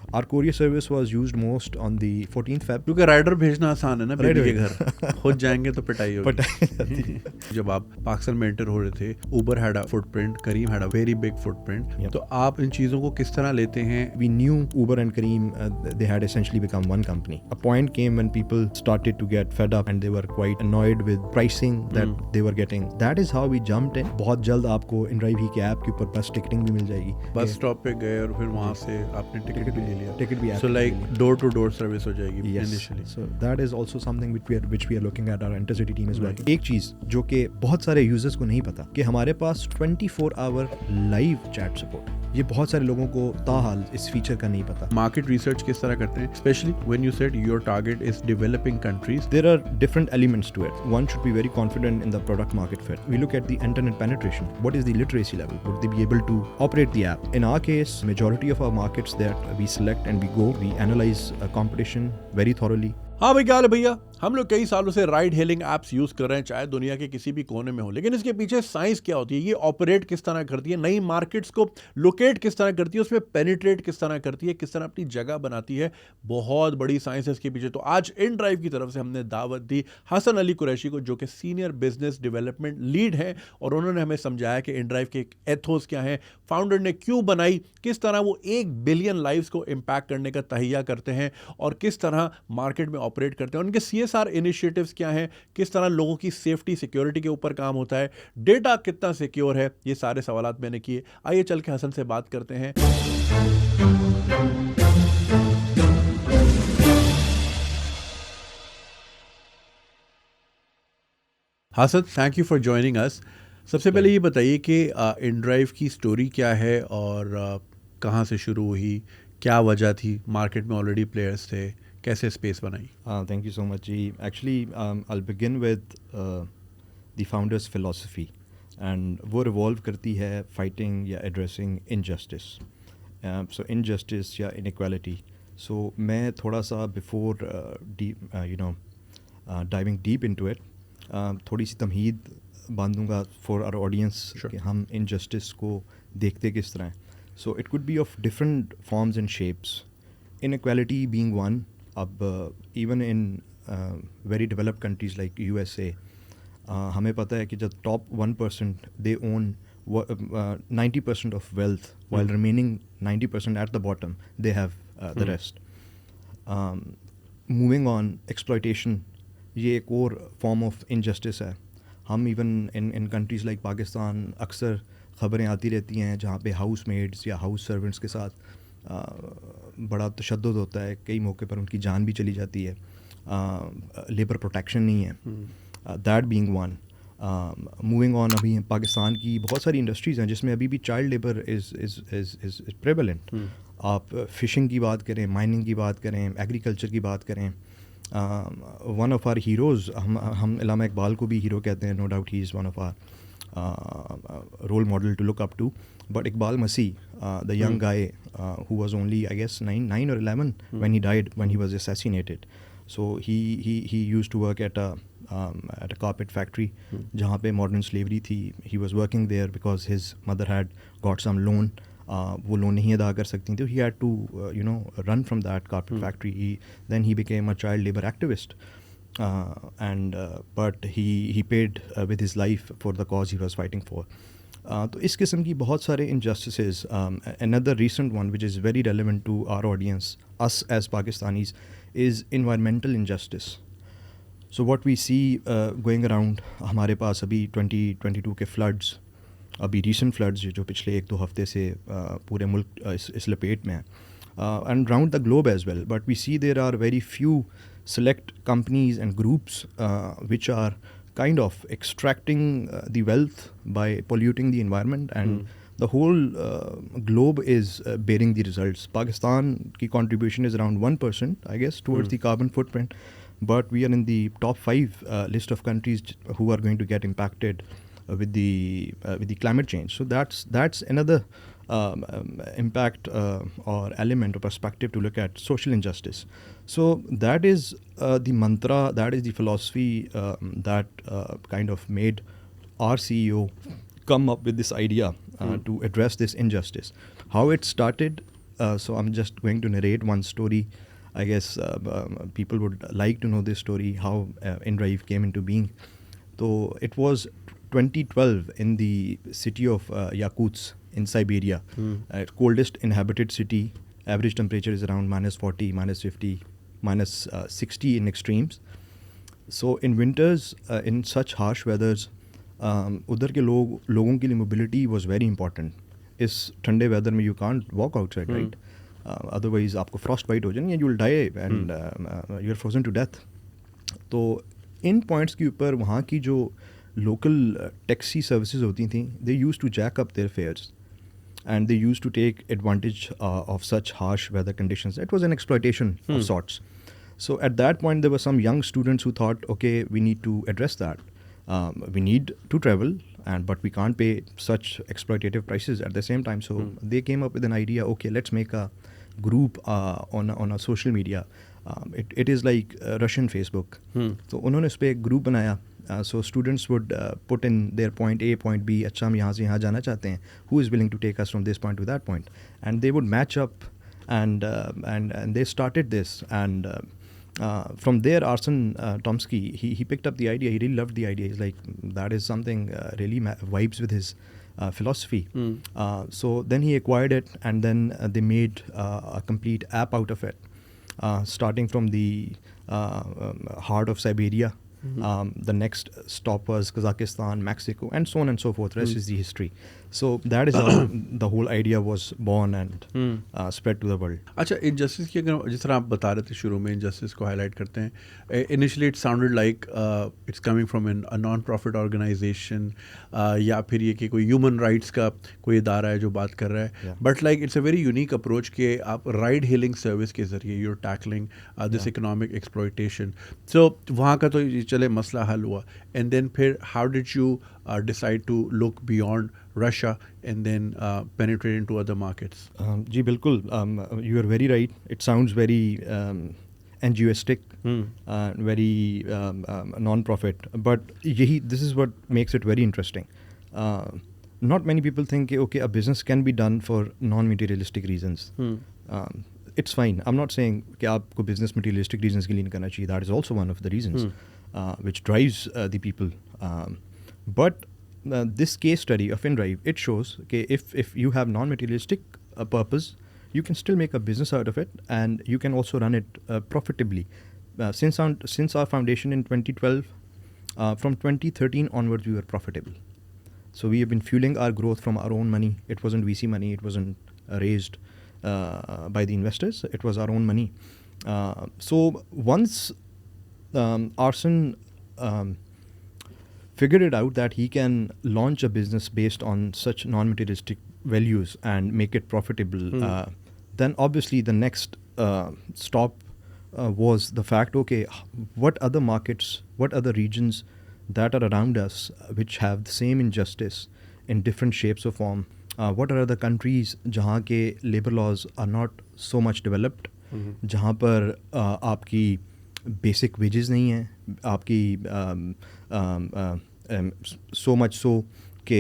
Our courier service was used most on the 14th Feb. کیونکہ rider بھیجنا آسان ہے نا بیٹی کے گھر, خود جائیں گے تو پٹائی ہوگی. جب آپ پاکستان میں انٹر ہو رہے تھے, Uber had a footprint, Careem had a very big footprint, تو آپ ان چیزوں کو کس طرح لیتے ہیں؟ We knew Uber and Careem, they had essentially become one company. A point came when people started to get fed up and they were quite annoyed with pricing that they were getting. That is how we jumped in. بہت جلد آپ کو InDrive ہی کے app کے اوپر بس ticketing بھی مل جائے گی. بس اسٹاپ پہ گئے اور پھر وہاں سے آپ نے ٹکٹ بھی لے لیا. ٹکٹ بھی so like door to door service ہو جائے گی initially. So that is also something which we are looking at our Intercity team as well. ایک چیز جو کہ بہت سارے یوزرز کو نہیں پتا کہ ہمارے پاس 24 آور لائیو چیٹ سپورٹ. یہ بہت سارے لوگوں کو تاحال اس فیچر کا نہیں پتا. مارکیٹ ریسرچ کس طرح کرتے ہیں, especially when you said your target is developing countries? There are different elements to it. One should be very confident in the product market fit. We look at the internet penetration. What is the literacy level? Would they be able to operate the app? In our case, majority of our markets that we select and we analyze competition very thoroughly. ہاں بھائی, کیا حال ہے بھیا؟ ہم لوگ کئی سالوں سے رائڈ ہیلنگ ایپس یوز کر رہے ہیں, چاہے دنیا کے کسی بھی کونے میں ہو, لیکن اس کے پیچھے سائنس کیا ہوتی ہے, یہ آپریٹ کس طرح کرتی ہے, نئی مارکیٹس کو لوکیٹ کس طرح کرتی ہے, اس میں پینیٹریٹ کس طرح کرتی ہے, کس طرح اپنی جگہ بناتی ہے, بہت بڑی سائنس ہے اس کے پیچھے. تو آج InDrive کی طرف سے ہم نے دعوت دی حسن علی قریشی کو, جو کہ سینئر بزنس ڈیولپمنٹ لیڈ ہیں, اور انہوں نے ہمیں سمجھایا کہ InDrive کے ایتھوس کیا ہیں, فاؤنڈر نے کیوں بنائی, کس طرح وہ 1 بلین لائفز کو امپیکٹ کرنے کا تہیہ کرتے ہیں, اور کس طرح مارکیٹ میں آپریٹ کرتے ہیں, ان کے CSR انیشیٹیوز کیا ہیں, کس طرح لوگوں کی سیفٹی سیکیورٹی کے اوپر کام ہوتا ہے, ڈیٹا کتنا سیکیور ہے. یہ سارے سوالات میں نے کیے. آئیے چل کے حسن سے بات کرتے ہیں. حسن, تھینک یو فار جوائننگ اس. سب سے پہلے یہ بتائیے کہ InDrive کی سٹوری کیا ہے اور کہاں سے شروع ہوئی, کیا وجہ تھی, مارکیٹ میں آلریڈی پلیئرس تھے, کیسے اسپیس بنائی؟ Thank you so much G. Actually I'll begin with the founder's philosophy, and وہ revolve کرتی ہے fighting یا addressing injustice. So injustice یا inequality. So میں تھوڑا سا before diving deep into it, تھوڑی سی تمہید باندھوں گا for our audience کہ ہم injustice کو دیکھتے کس طرح ہیں. So it could be of different forms and shapes. Inequality being one. اب even in very developed countries like USA, ہمیں پتہ ہے کہ جب top 1% they own 90% of wealth, while remaining 90% at the bottom they have the rest. Moving on, exploitation یہ ایک اور form of injustice ہے. ہم even in countries like Pakistan اکثر خبریں آتی رہتی ہیں جہاں پہ ہاؤس میڈس یا ہاؤس سرونٹس کے ساتھ بڑا تشدد ہوتا ہے, کئی موقع پر ان کی جان بھی چلی جاتی ہے, لیبر پروٹیکشن نہیں ہے. That being one. Moving on, ابھی پاکستان کی بہت ساری انڈسٹریز ہیں جس میں ابھی بھی چائلڈ لیبر از پریولنٹ. آپ فشنگ کی بات کریں, مائننگ کی بات کریں, ایگریکلچر کی بات کریں. ون آف آر ہیروز, ہم علامہ اقبال کو بھی ہیرو کہتے ہیں, no doubt he is one of our role model to look up to. But Iqbal Masih, the young guy who was only, I guess, 9 or 11 when he died, when he was assassinated. So he used to work at a carpet factory, jahan pe modern slavery thi. He was working there because his mother had got some loan. وہ loan نہیں ادا کر سکتی تھیں, he had to run from that carpet factory. Then he became a child labor activist, but he paid with his life for the cause he was fighting for. تو اس قسم کی بہت سارے انجسٹسز. another recent one which is very relevant to our audience, us as Pakistanis, is environmental injustice. So what we see going around, ہمارے پاس ابھی 2022 کے floods, ابھی recent floods جو پچھلے 1-2 ہفتے سے پورے ملک اس لپیٹ میں ہیں, and round the globe as well. But we see there are very few select companies and groups which are kind of extracting the wealth by polluting the environment, and the whole globe is bearing the results. Pakistan ki contribution is around 1%, I guess, towards the carbon footprint, but we are in the top 5 list of countries who are going to get impacted with the climate change. So that's another impact or element or perspective to look at social injustice. So that is the mantra, that is the philosophy that kind of made our CEO come up with this idea to address this injustice. How it started, so I'm just going to narrate one story. I guess people would like to know this story, how InDrive came into being. So it was 2012 in the city of Yakutsk in Siberia, coldest inhabited city. Average temperature is around -40, -50, -60 in extremes. So in winters, in such harsh weathers, ادھر کے لوگوں کے لیے mobility was very important. اس ٹھنڈے weather میں you can't walk outside right, otherwise آپ کو فراسٹ بائٹ ہو جائیں گے, you will die and you are frozen to death. تو ان پوائنٹس کے اوپر وہاں کی جو لوکل ٹیکسی سروسز ہوتی تھیں, they used to jack up their fares and they used to take advantage of such harsh weather conditions. It was an exploitation of sorts. So at that point there were some young students who thought, okay, we need to address that. We need to travel, but we can't pay such exploitative prices at the same time. So they came up with an idea, okay, let's make a group on a social media. It is like Russian Facebook. So انہوں نے اس پہ ایک group بنایا. So students would put in their point A, point B, اچھا ہم یہاں سے یہاں جانا چاہتے ہیں, who is willing to take us from this point to that point, and they would match up and they started this. And from there, Arsen Tomsky, he picked up the idea. He really loved the idea. He's like, that is something really vibes with his philosophy. So then he acquired it, and then they made a complete app out of it, starting from the heart of Siberia. The next stop was Kazakhstan, Mexico, and so on and so forth. Rest is the history. So that is how the whole idea was born and spread to the world. اچھا, injustice کی اگر جس طرح آپ بتا رہے تھے شروع میں انجسٹس کو ہائی لائٹ کرتے ہیں, initially it sounded like it's coming from an non profit organisation, یا پھر یہ کہ کوئی ہیومن رائٹس کا کوئی ادارہ ہے جو بات کر رہا ہے, but like it's a very unique approach کہ آپ رائڈ ہیلنگ سروس کے ذریعے you are tackling this economic exploitation. So وہاں کا تو چلے مسئلہ حل ہوا, اینڈ دین پھر how did you decide to look beyond Russia and then penetrate into other markets? جی بالکل, you are very right. It sounds very NGOistic, very non-profit, but this is what makes it very interesting. Not many people think okay, a business can be done for non-materialistic reasons. It's fine. I'm not saying کہ آپ کو business materialistic reasons کے لیے نہیں کرنا چاہیے. That is also one of the reasons which drives the people. But this case study of InDrive, it shows that if you have non-materialistic purpose, you can still make a business out of it, and you can also run it profitably. Since our foundation in 2012, from 2013 onwards, we were profitable. So we have been fueling our growth from our own money. It wasn't VC money. It wasn't raised by the investors. It was our own money. So once Arsen figured it out that he can launch a business based on such non-materialistic values and make it profitable, then obviously the next stop was the fact, okay, what other markets, what other regions that are around us which have the same injustice in different shapes or form, what are other countries jahan ke labor laws are not so much developed, jahan par aap ki basic wages نہیں ہیں, آپ کی so much so کہ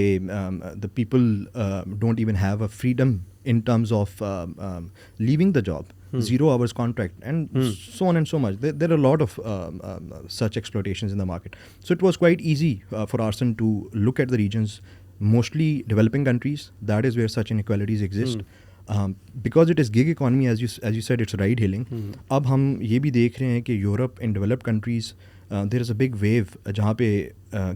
the people don't even have a freedom in terms of leaving the job, 0 hours contract, and so on and so much. There are a lot of such exploitations in the market. So it was quite easy for Arsen to look at the regions, mostly developing countries. That is where such inequalities exist. Because it is gig economy, as you said, it's ride hailing. اب ہم یہ بھی دیکھ رہے ہیں کہ Europe in developed countries there is a big wave جہاں پہ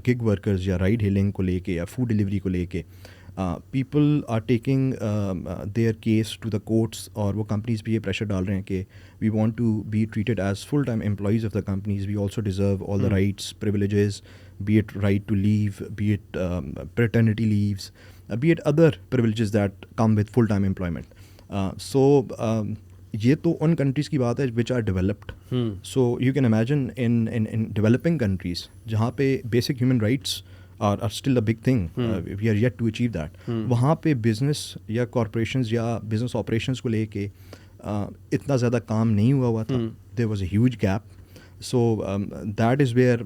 gig workers یا ride hailing کو لے کے یا food delivery کو لے کے people are taking their case to the courts, اور وہ companies بھی یہ pressure ڈال رہے ہیں کہ we want to be treated as full-time employees of the companies. We also deserve all the rights, privileges, be it right to leave, be it paternity leaves, be it other privileges that come with full-time employment. So یہ تو ان countries کی بات ہے which are developed. So you can imagine in developing countries جہاں پہ basic human rights are still a big thing. We are yet to achieve that. وہاں پہ business یا corporations یا business operations کو لے کے اتنا زیادہ کام نہیں ہوا تھا. There was a huge gap. So that is where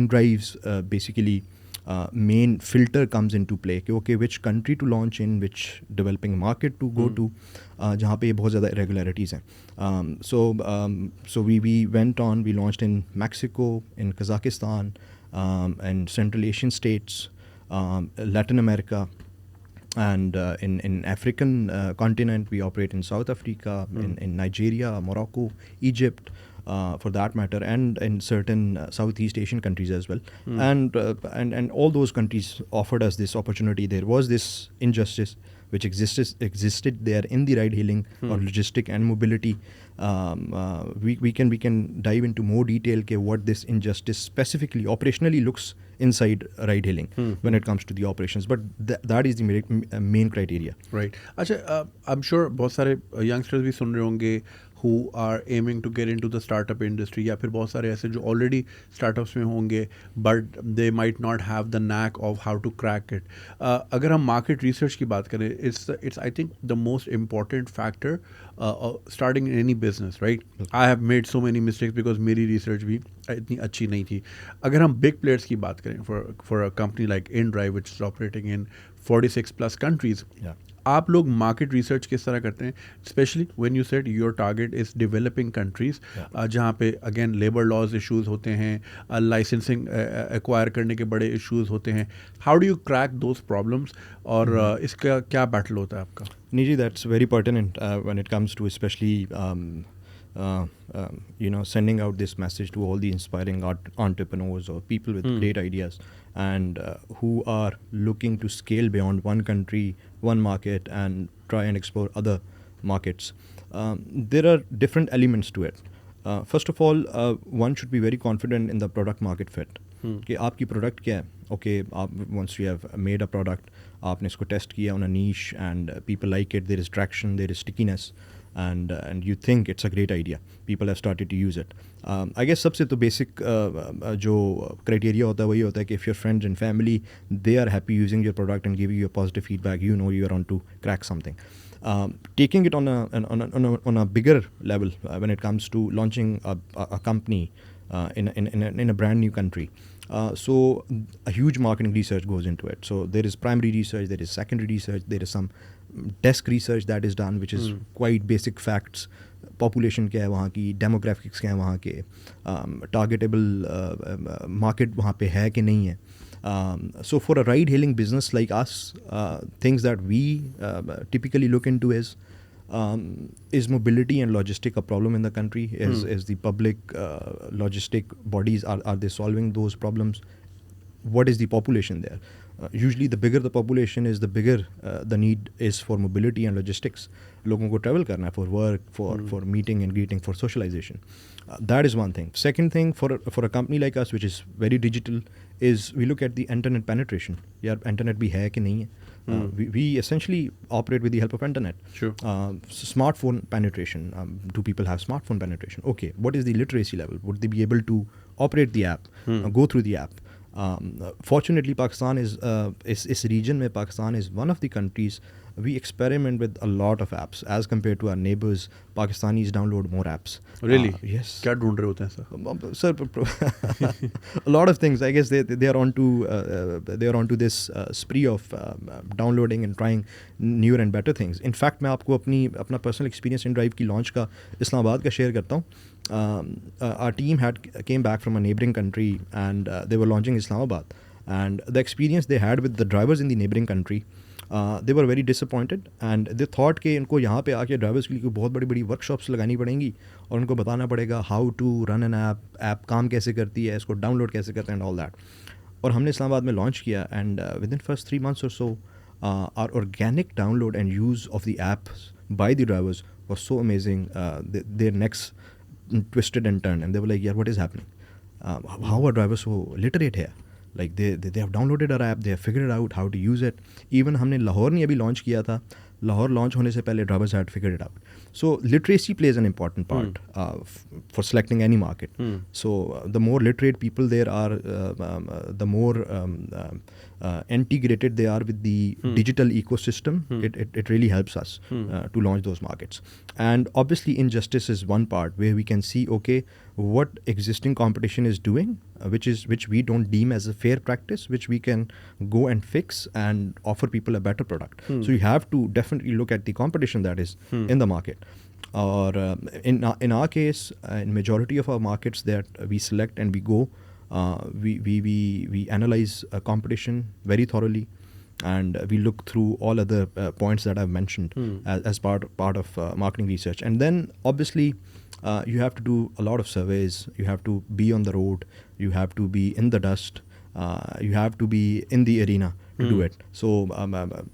InDrive's basically main filter comes into play کہ okay which country to launch in, which developing market to go to, جہاں پہ یہ بہت زیادہ irregularities ہیں. So we went on, we launched in Mexico, in Kazakhstan, and Central Asian states, Latin America, and in African continent we operate in South Africa, in Nigeria, Morocco, Egypt, for that matter, and in certain Southeast Asian countries as well. And all those countries offered us this opportunity. There was this injustice which existed there in the ride hailing or logistic and mobility. We can dive into more detail ke what this injustice specifically operationally looks inside ride hailing when it comes to the operations, but that is the main criteria. Right. Acha, I'm sure بہت سارے youngsters بھی سن رہے ہوں گے who are aiming to get into the startup industry, یا پھر بہت سارے ایسے جو already startups میں ہوں گے but they might not have the knack of how to crack it. اگر ہم market research کی بات کریں, it's I think the most important factor starting in any business, right? I have made so many mistakes because میری research بھی اتنی اچھی نہیں تھی. اگر ہم big players کی بات کریں for a company like InDrive which is operating in 46 plus countries, آپ لوگ مارکیٹ ریسرچ کس طرح کرتے ہیں, specially when you set your target as developing countries, جہاں پہ اگین لیبر لاز ایشوز ہوتے ہیں, لائسنسنگ ایکوائر کرنے کے بڑے ایشوز ہوتے ہیں. How do you crack those problems, اور اس کا کیا بیٹل ہوتا ہے آپ کا؟ Niji, that's very pertinent when it comes to especially sending out this message to all the inspiring entrepreneurs or people with great ideas and who are looking to scale beyond one country, one market, and try and explore other markets. There are different elements to it. First of all, one should be very confident in the product market fit. کہ آپ کی product کیا ہے. Okay, آپ once you have made a product, آپ نے اس کو test کیا on a niche and people like it, there is traction, there is stickiness, and you think it's a great idea, people have started to use it. I guess سب سے تو basic جو criteria ہوتا ہے وہی ہوتا ہے کہ if your friends and family they are happy using your product and giving you a positive feedback, you know you are on to crack something. Taking it on a bigger level when it comes to launching a company in a brand new country. So a huge marketing research goes into it. So there is primary research, there is secondary research, there is some desk research that is done, which is quite basic facts. Population کیا ہے وہاں کی, demographics کیا ہے وہاں کے, targetable market وہاں پہ ہے کہ نہیں ہے. So for a ride hailing business like us, things that we typically look into is mobility and logistic a problem in the country? Is the public logistic bodies, are they solving those problems? What is the population there? Usually the bigger the population is, the bigger the need is for mobility and logistics. لوگوں کو travel کرنا ہے for work, for meeting and greeting, for socialization. That is one thing. Second thing, for a company like us which is very digital, is we look at the internet penetration. یار internet بھی ہے کہ نہیں ہے. We essentially operate with the help of internet. Sure. Smartphone penetration. Do people have smartphone penetration? Okay. What is the literacy level? Would they be able to operate the app, go through the app? Fortunately, Pakistan is region mein Pakistan is one of the countries we experiment with a lot of apps as compared to our neighbors. Pakistanis download more apps. Really? Yes. کیا ڈھونڈ رہے ہوتے ہیں Sir, a lot of things. I guess they are onto this spree of downloading and trying newer and better things. In fact, میں آپ کو اپنا personal experience in Drive کی launch کا اسلام آباد کا شیئر کرتا ہوں. Our team came back from a neighboring country and they were launching Islamabad, and the experience they had with the drivers in the neighboring country, they were very disappointed and they thought کہ ان کو یہاں پہ آ کے drivers کے لیے بہت بڑی بڑی ورک شاپس لگانی پڑیں گی اور ان کو بتانا پڑے گا how to run an app کام کیسے کرتی ہے, اس کو ڈاؤن لوڈ کیسے کرتے ہیں, اینڈ آل دیٹ. اور ہم نے اسلام آباد میں لانچ کیا and with in first 3 months or so our organic download and use of the app by the drivers was so amazing. Their necks twisted and turned and they were like, yeah, what is happening? How are drivers so literate here? Like they have downloaded our app, they have figured out how to use it. Even ہم نے لاہور نہیں ابھی launch کیا تھا, Lahore launch ہونے سے پہلے drivers had figured it out. So literacy plays an important part for selecting any market. So the more literate people there are, the more integrated they are with the digital ecosystem, it really helps us to launch those markets. And obviously injustice is one part where we can see, okay, what existing competition is doing, which we don't deem as a fair practice, which we can go and fix and offer people a better product. So you have to definitely look at the competition that is in the market. Or in our case, in majority of our markets that we select and we go, we analyze competition very thoroughly, and we look through all other points that I've mentioned as part of marketing research. And then obviously you have to do a lot of surveys, you have to be on the road, you have to be in the dust, you have to be in the arena to do it. So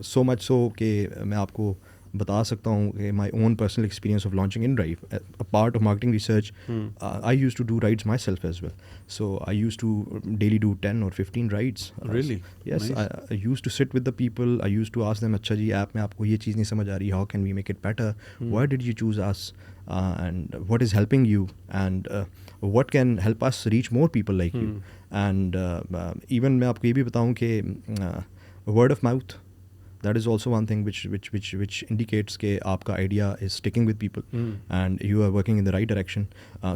so much so کہ میں آپ کو بتا سکتا ہوں کہ my own personal experience of launching InDrive, a part of marketing research, I used to do rides myself as well. So I used to daily do 10 or 15 rides. Really? Yes. Nice. I used to sit with the people. I used to ask them, اچھا جی app میں آپ کو یہ چیز نہیں سمجھ آ رہی, how can we make it better? Why did you choose us? And what is helping you? And what can help us reach more people like you? And even میں آپ کو یہ بھی بتاؤں کہ word of mouth, that is also one thing which indicates کہ آپ کا idea is sticking with people and you are working in the right direction.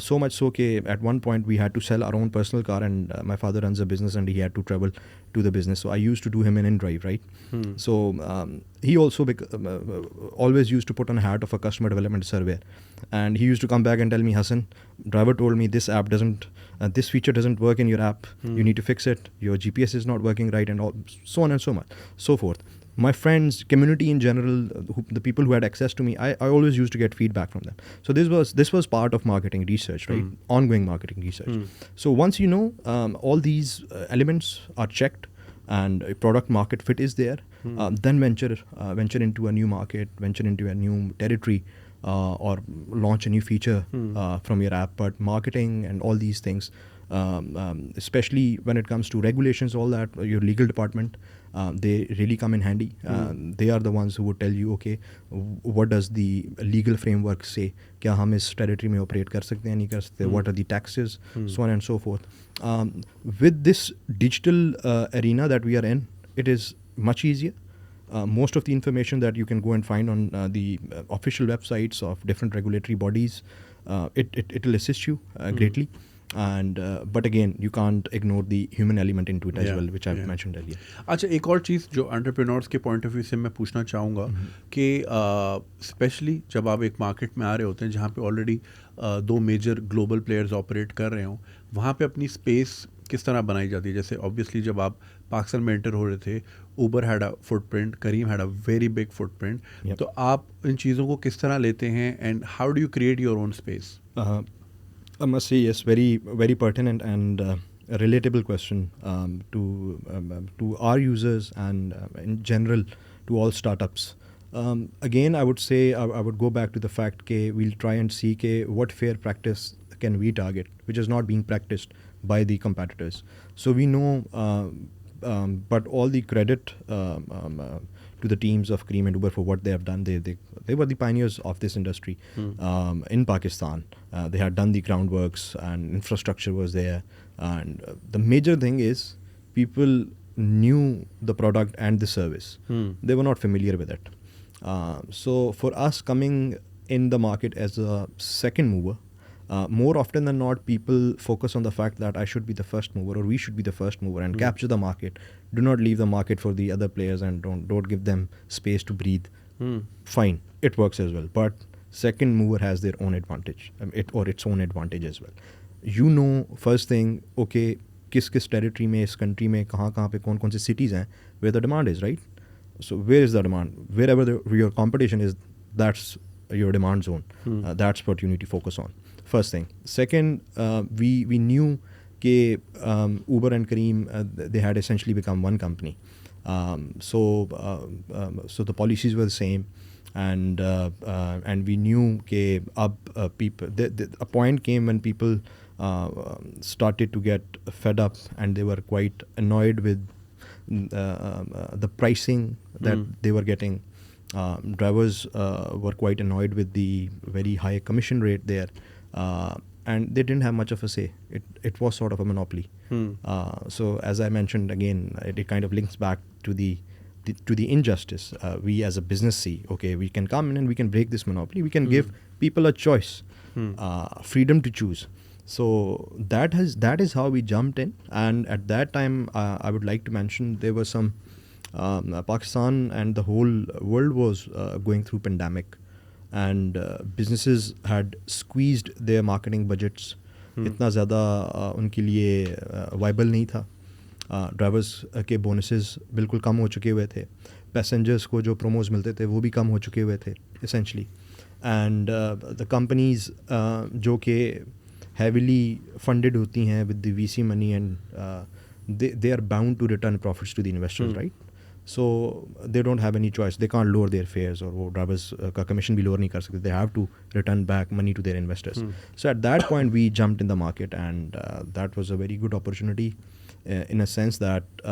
So much so کہ at one point we had to sell our own personal car, and my father runs a business and he had to travel to the business. So I used to do him an InDrive, right? So he also always used to put on a hat of a customer development surveyor, and he used to come back and tell me, Hassan, driver told me this app doesn't, this feature doesn't work in your app, you need to fix it, your GPS is not working right, and all, so on and so much, so forth. My friends, community in general, the people who had access to me, I always used to get feedback from them. So this was part of marketing research, right? Ongoing marketing research. So once you know all these elements are checked and a product market fit is there, then venture into a new market, venture into a new territory, or launch a new feature from your app. But marketing and all these things, especially when it comes to regulations, all that, your legal department, they really come in handy. They are the ones who would tell you, okay, what does the legal framework say, kya hum is territory mein operate kar sakte hain, nahi kar sakte, what are the taxes, so on and so forth. With this digital arena that we are in, it is much easier. Most of the information that you can go and find on the official websites of different regulatory bodies, it will assist you greatly. And but again, you can't ignore the human element into it as well, which I've mentioned earlier. اچھا ایک اور چیز جو entrepreneurs کے point of view سے میں پوچھنا چاہوں گا کہ اسپیشلی جب آپ ایک مارکیٹ میں آ رہے ہوتے ہیں جہاں پہ آلریڈی دو میجر گلوبل پلیئرز آپریٹ کر رہے ہوں, وہاں پہ اپنی اسپیس کس طرح بنائی جاتی ہے؟ جیسے آبویسلی جب آپ پاکستان میں انٹر ہو رہے تھے, Uber had a footprint, Careem had a very big footprint, تو آپ ان چیزوں کو کس طرح لیتے ہیں and how do you create your own space? I must say, yes, very, very pertinent and a relatable question to our users and in general to all startups. Again, I would say I would go back to the fact that we'll try and see what fair practice can we target, which is not being practiced by the competitors. So we know, but all the credit to the teams of Careem and Uber for what they have done. They were the pioneers of this industry in Pakistan. They had done the groundworks and infrastructure was there. And the major thing is people knew the product and the service. They were not familiar with it. So for us coming in the market as a second mover, more often than not, people focus on the fact that I should be the first mover or we should be the first mover and capture the market. Do not leave the market for the other players and don't give them space to breathe. Fine, it works as well. But second mover has their own advantage, its own advantage as well. You know, first thing, okay, kis territory mein, is country mein, kahan pe kaun se cities hain where the demand is, right? So where is the demand? Wherever your competition is, that's your demand zone. That's what you need to focus on. First thing. Second, we knew that Uber and Careem, they had essentially become one company. So the policies were the same, and we knew that people, a point came when people started to get fed up and they were quite annoyed with the pricing that they were getting. Drivers were quite annoyed with the very high commission rate there. and they didn't have much of a say. It was sort of a monopoly. So as I mentioned again, it kind of links back to the injustice. We as a business see, okay, we can come in and we can break this monopoly. We can give people a choice, freedom to choose. So that is how we jumped in. And at that time, I would like to mention there was some Pakistan and the whole world was going through pandemic. And businesses had squeezed their marketing budgets. اتنا زیادہ ان کے لیے viable نہیں تھا. Drivers کے bonuses بالکل کم ہو چکے ہوئے تھے. پیسنجرس کو جو پروموز ملتے تھے وہ بھی کم ہو چکے ہوئے تھے اسینشلی. اینڈ دا کمپنیز جو کہ ہیویلی فنڈیڈ ہوتی ہیں with the V C money and they are bound to return profits to the investors, right. So they don't have any choice, they can't lower their fares, اور وہ drivers کا commission بھی lower نہیں کر سکتے. They have to return back money to their investors. So at that point we jumped in the market, and that was a very good opportunity in a sense that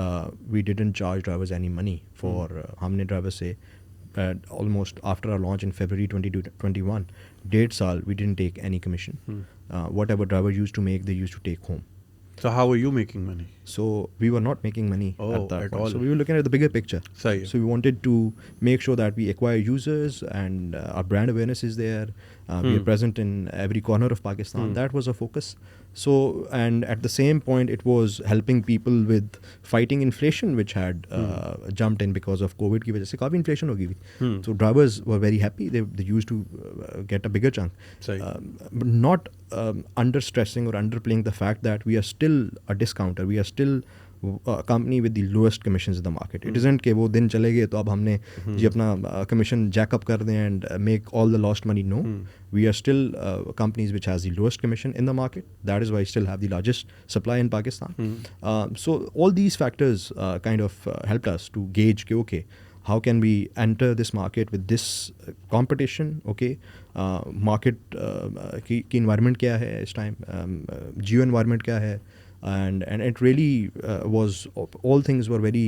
we didn't charge drivers any money for ہم نے driver سے almost after our launch in February 2021 1.5 saal we didn't take any commission. Whatever driver used to make, they used to take home. So how were you making money? So we were not making money at that at point. all. So we were looking at the bigger picture. Sahi. So we wanted to make sure that we acquire users and our brand awareness is there. We are present in every corner of Pakistan. That was our focus. So, and at the same point, it was helping people with fighting inflation, which had jumped in because of COVID की वजह से काफ़ी inflation हो गई थी. So drivers were very happy. They used to get a bigger chunk. But not under stressing or underplaying the fact that we are still a discounter. We are still a company with the lowest commissions in the market. It isn't کہ وہ دن چلے گئے تو اب ہم نے جی اپنا commission Jack up کر دیں and make all the last money. No, we are still companies which has the lowest commission in the market. That is why we still have the largest supply in Pakistan. So all these factors kind of helped us to gauge کہ okay, how can we enter this market with this competition. Okay, market کی environment کیا ہے اس time, geo environment کیا ہے. And it really was, all things were very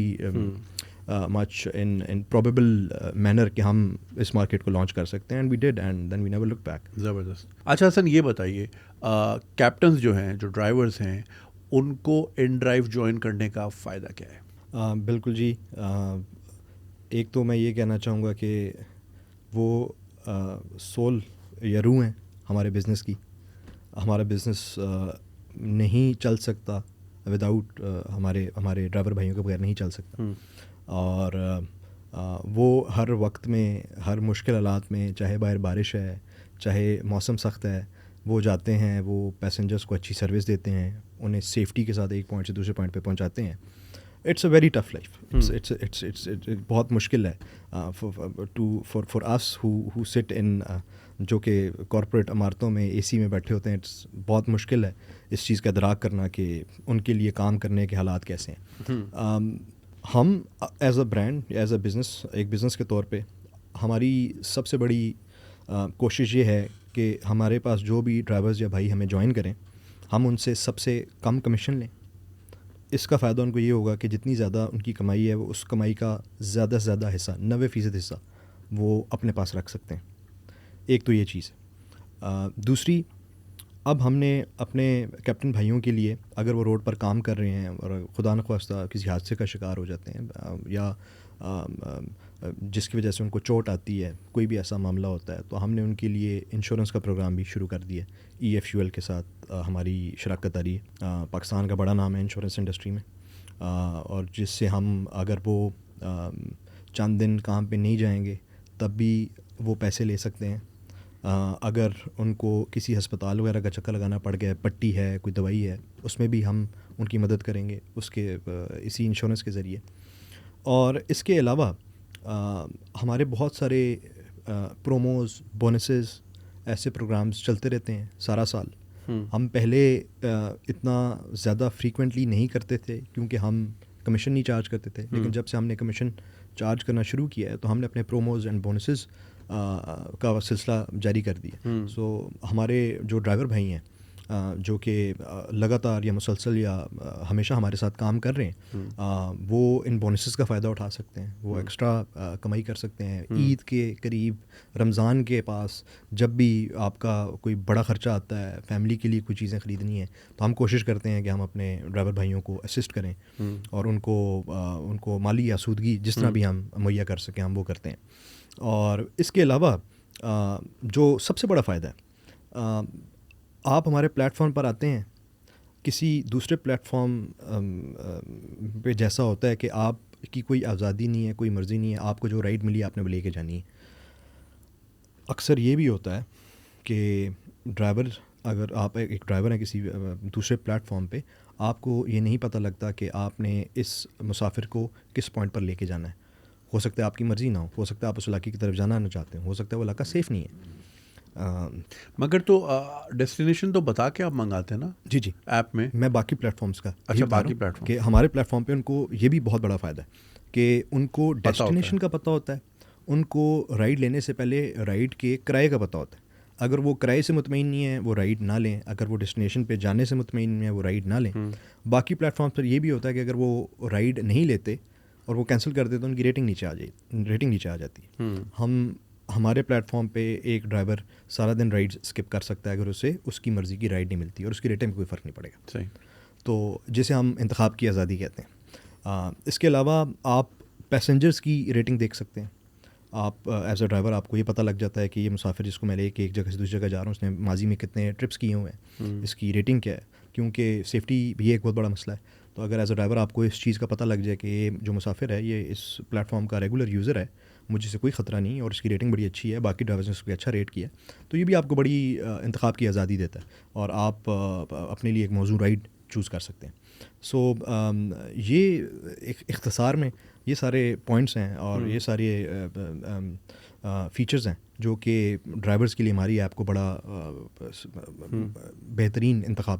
much in probable manner کہ ہم اس market کو launch کر سکتے ہیں, and we did, and then we never looked back. زبردست. اچھا حسن, یہ بتائیے کیپٹنز جو ہیں, جو ڈرائیورز ہیں, ان کو ان ڈرائیو جوائن کرنے کا فائدہ کیا ہے؟ بالکل جی, ایک تو میں یہ کہنا چاہوں گا کہ وہ سول یا روح ہیں ہمارے بزنس کی. ہمارا بزنس نہیں چل سکتا وداؤٹ ہمارے ڈرائیور بھائیوں کے بغیر نہیں چل سکتا. اور وہ ہر وقت میں, ہر مشکل حالات میں, چاہے باہر بارش ہے, چاہے موسم سخت ہے, وہ جاتے ہیں, وہ پیسنجرس کو اچھی سروس دیتے ہیں, انہیں سیفٹی کے ساتھ ایک پوائنٹ سے دوسرے پوائنٹ پہ پہنچاتے ہیں. It's a very tough life. بہت مشکل ہے فار اس ہو سٹ ان, جو کہ کارپوریٹ عمارتوں میں اے سی میں بیٹھے ہوتے ہیں. بہت مشکل ہے اس چیز کا ادراک کرنا کہ ان کے لیے کام کرنے کے حالات کیسے ہیں. ہم as a brand, as a business, ایک بزنس کے طور پہ ہماری سب سے بڑی کوشش یہ ہے کہ ہمارے پاس جو بھی ڈرائیورز یا بھائی ہمیں جوائن کریں, ہم ان سے سب سے کم کمیشن لیں. اس کا فائدہ ان کو یہ ہوگا کہ جتنی زیادہ ان کی کمائی ہے, وہ اس کمائی کا زیادہ سے زیادہ حصہ, 90% حصہ وہ اپنے پاس رکھ سکتے ہیں. ایک تو یہ چیز ہے. دوسری, اب ہم نے اپنے کیپٹن بھائیوں کے لیے, اگر وہ روڈ پر کام کر رہے ہیں اور خدا نخواستہ کسی حادثے کا شکار ہو جاتے ہیں یا جس کی وجہ سے ان کو چوٹ آتی ہے, کوئی بھی ایسا معاملہ ہوتا ہے, تو ہم نے ان کے لیے انشورنس کا پروگرام بھی شروع کر دیا. EFUL کے ساتھ ہماری شراکت داری ہے. پاکستان کا بڑا نام ہے انشورنس انڈسٹری میں, اور جس سے ہم اگر وہ چند دن کام پہ نہیں جائیں گے تب بھی وہ پیسے لے سکتے ہیں. اگر ان کو کسی ہسپتال وغیرہ کا چکر لگانا پڑ گیا, پٹی ہے, کوئی دوائی ہے, اس میں بھی ہم ان کی مدد کریں گے اس کے اسی انشورنس کے ذریعے. اور اس کے علاوہ ہمارے بہت سارے پروموز, بونسز, ایسے پروگرامز چلتے رہتے ہیں سارا سال. ہم پہلے اتنا زیادہ فریکوینٹلی نہیں کرتے تھے کیونکہ ہم کمیشن نہیں چارج کرتے تھے, لیکن جب سے ہم نے کمیشن چارج کرنا شروع کیا ہے تو ہم نے اپنے پروموز اینڈ بونسز کا سلسلہ جاری کر دیا. سو ہمارے جو ڈرائیور بھائی ہیں جو کہ لگاتار یا مسلسل یا ہمیشہ ہمارے ساتھ کام کر رہے ہیں وہ ان بونسز کا فائدہ اٹھا سکتے ہیں, وہ ایکسٹرا کمائی کر سکتے ہیں. عید کے قریب, رمضان کے پاس, جب بھی آپ کا کوئی بڑا خرچہ آتا ہے, فیملی کے لیے کوئی چیزیں خریدنی ہیں, تو ہم کوشش کرتے ہیں کہ ہم اپنے ڈرائیور بھائیوں کو اسسٹ کریں اور ان کو مالی آسودگی جس طرح بھی ہم مہیا کر سکیں ہم وہ کرتے ہیں. اور اس کے علاوہ جو سب سے بڑا فائدہ ہے, آپ ہمارے پلیٹ فارم پر آتے ہیں, کسی دوسرے پلیٹ فارم پہ جیسا ہوتا ہے کہ آپ کی کوئی آزادی نہیں ہے, کوئی مرضی نہیں ہے, آپ کو جو رائڈ ملی آپ نے وہ لے کے جانی ہے. اکثر یہ بھی ہوتا ہے کہ ڈرائیور, اگر آپ ایک ڈرائیور ہیں کسی دوسرے پلیٹ فارم پہ, آپ کو یہ نہیں پتہ لگتا کہ آپ نے اس مسافر کو کس پوائنٹ پر لے کے جانا ہے. ہو سکتا ہے آپ کی مرضی نہ ہو سکتا ہے آپ اس علاقے کی طرف جانا نہ چاہتے ہو سکتا ہے وہ علاقہ سیف نہیں ہے. مگر تو ڈیسٹینیشن تو بتا کے آپ منگاتے ہیں نا. جی ایپ میں باقی پلیٹ فارمس کا اچھا باقی پلیٹ فارم کہ ہمارے پلیٹ فارم پہ ان کو یہ بھی بہت بڑا فائدہ ہے کہ ان کو ڈیسٹینیشن کا پتہ ہوتا ہے, ان کو رائڈ لینے سے پہلے رائڈ کے کرائے کا پتہ ہوتا ہے. اگر وہ کرائے سے مطمئن نہیں ہے وہ رائڈ نہ لیں, اگر وہ ڈیسٹینیشن پہ جانے سے مطمئن نہیں ہے وہ رائڈ نہ لیں. باقی پلیٹ فارمس پر یہ بھی ہوتا ہے کہ اگر وہ رائڈ نہیں لیتے اور وہ کینسل کر دیتے تو ان کی ریٹنگ نیچے آ جاتی ہے. ہمارے پلیٹ فارم پہ ایک ڈرائیور سارا دن رائڈ اسکپ کر سکتا ہے اگر اسے اس کی مرضی کی رائڈ نہیں ملتی اور اس کی ریٹنگ میں کوئی فرق نہیں پڑے گا. صحیح. تو جسے ہم انتخاب کی آزادی کہتے ہیں. اس کے علاوہ آپ پیسنجرز کی ریٹنگ دیکھ سکتے ہیں. آپ ایز اے ڈرائیور آپ کو یہ پتہ لگ جاتا ہے کہ یہ مسافر جس کو میں لے کے ایک جگہ سے دوسری جگہ جا رہا ہوں اس نے ماضی میں کتنے ٹرپس کیے ہوئے ہیں, اس کی ریٹنگ کیا ہے, کیونکہ سیفٹی بھی ایک بہت بڑا مسئلہ ہے. تو اگر ایز اے ڈرائیور آپ کو اس چیز کا پتہ لگ جائے کہ یہ جو مسافر ہے یہ اس پلیٹ فارم کا ریگولر یوزر ہے, مجھے سے کوئی خطرہ نہیں اور اس کی ریٹنگ بڑی اچھی ہے, باقی ڈرائیورز نے اس کو اچھا ریٹ کیا, تو یہ بھی آپ کو بڑی انتخاب کی آزادی دیتا ہے اور آپ اپنے لیے ایک موزوں رائڈ چوز کر سکتے ہیں. سو یہ ایک اختصار میں یہ سارے پوائنٹس ہیں اور یہ سارے فیچرز ہیں جو کہ ڈرائیورز کے لیے ہماری ایپ کو بڑا بہترین انتخاب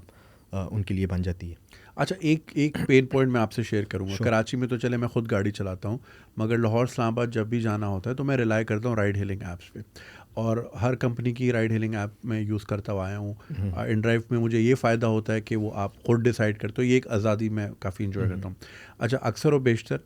ان کے لیے بن جاتی ہے. اچھا ایک پین پوائنٹ میں آپ سے شیئر کروں گا. کراچی میں تو چلے میں خود گاڑی چلاتا ہوں, مگر لاہور اسلام آباد جب بھی جانا ہوتا ہے تو میں ریلائی کرتا ہوں رائڈ ہیلنگ ایپس پہ, اور ہر کمپنی کی رائڈ ہیلنگ ایپ میں یوز کرتا ہوا آیا ہوں. ان ڈرائیو میں مجھے یہ فائدہ ہوتا ہے کہ وہ آپ خود ڈیسائیڈ کرتے ہو, یہ ایک آزادی میں کافی انجوائے کرتا ہوں. اچھا اکثر و بیشتر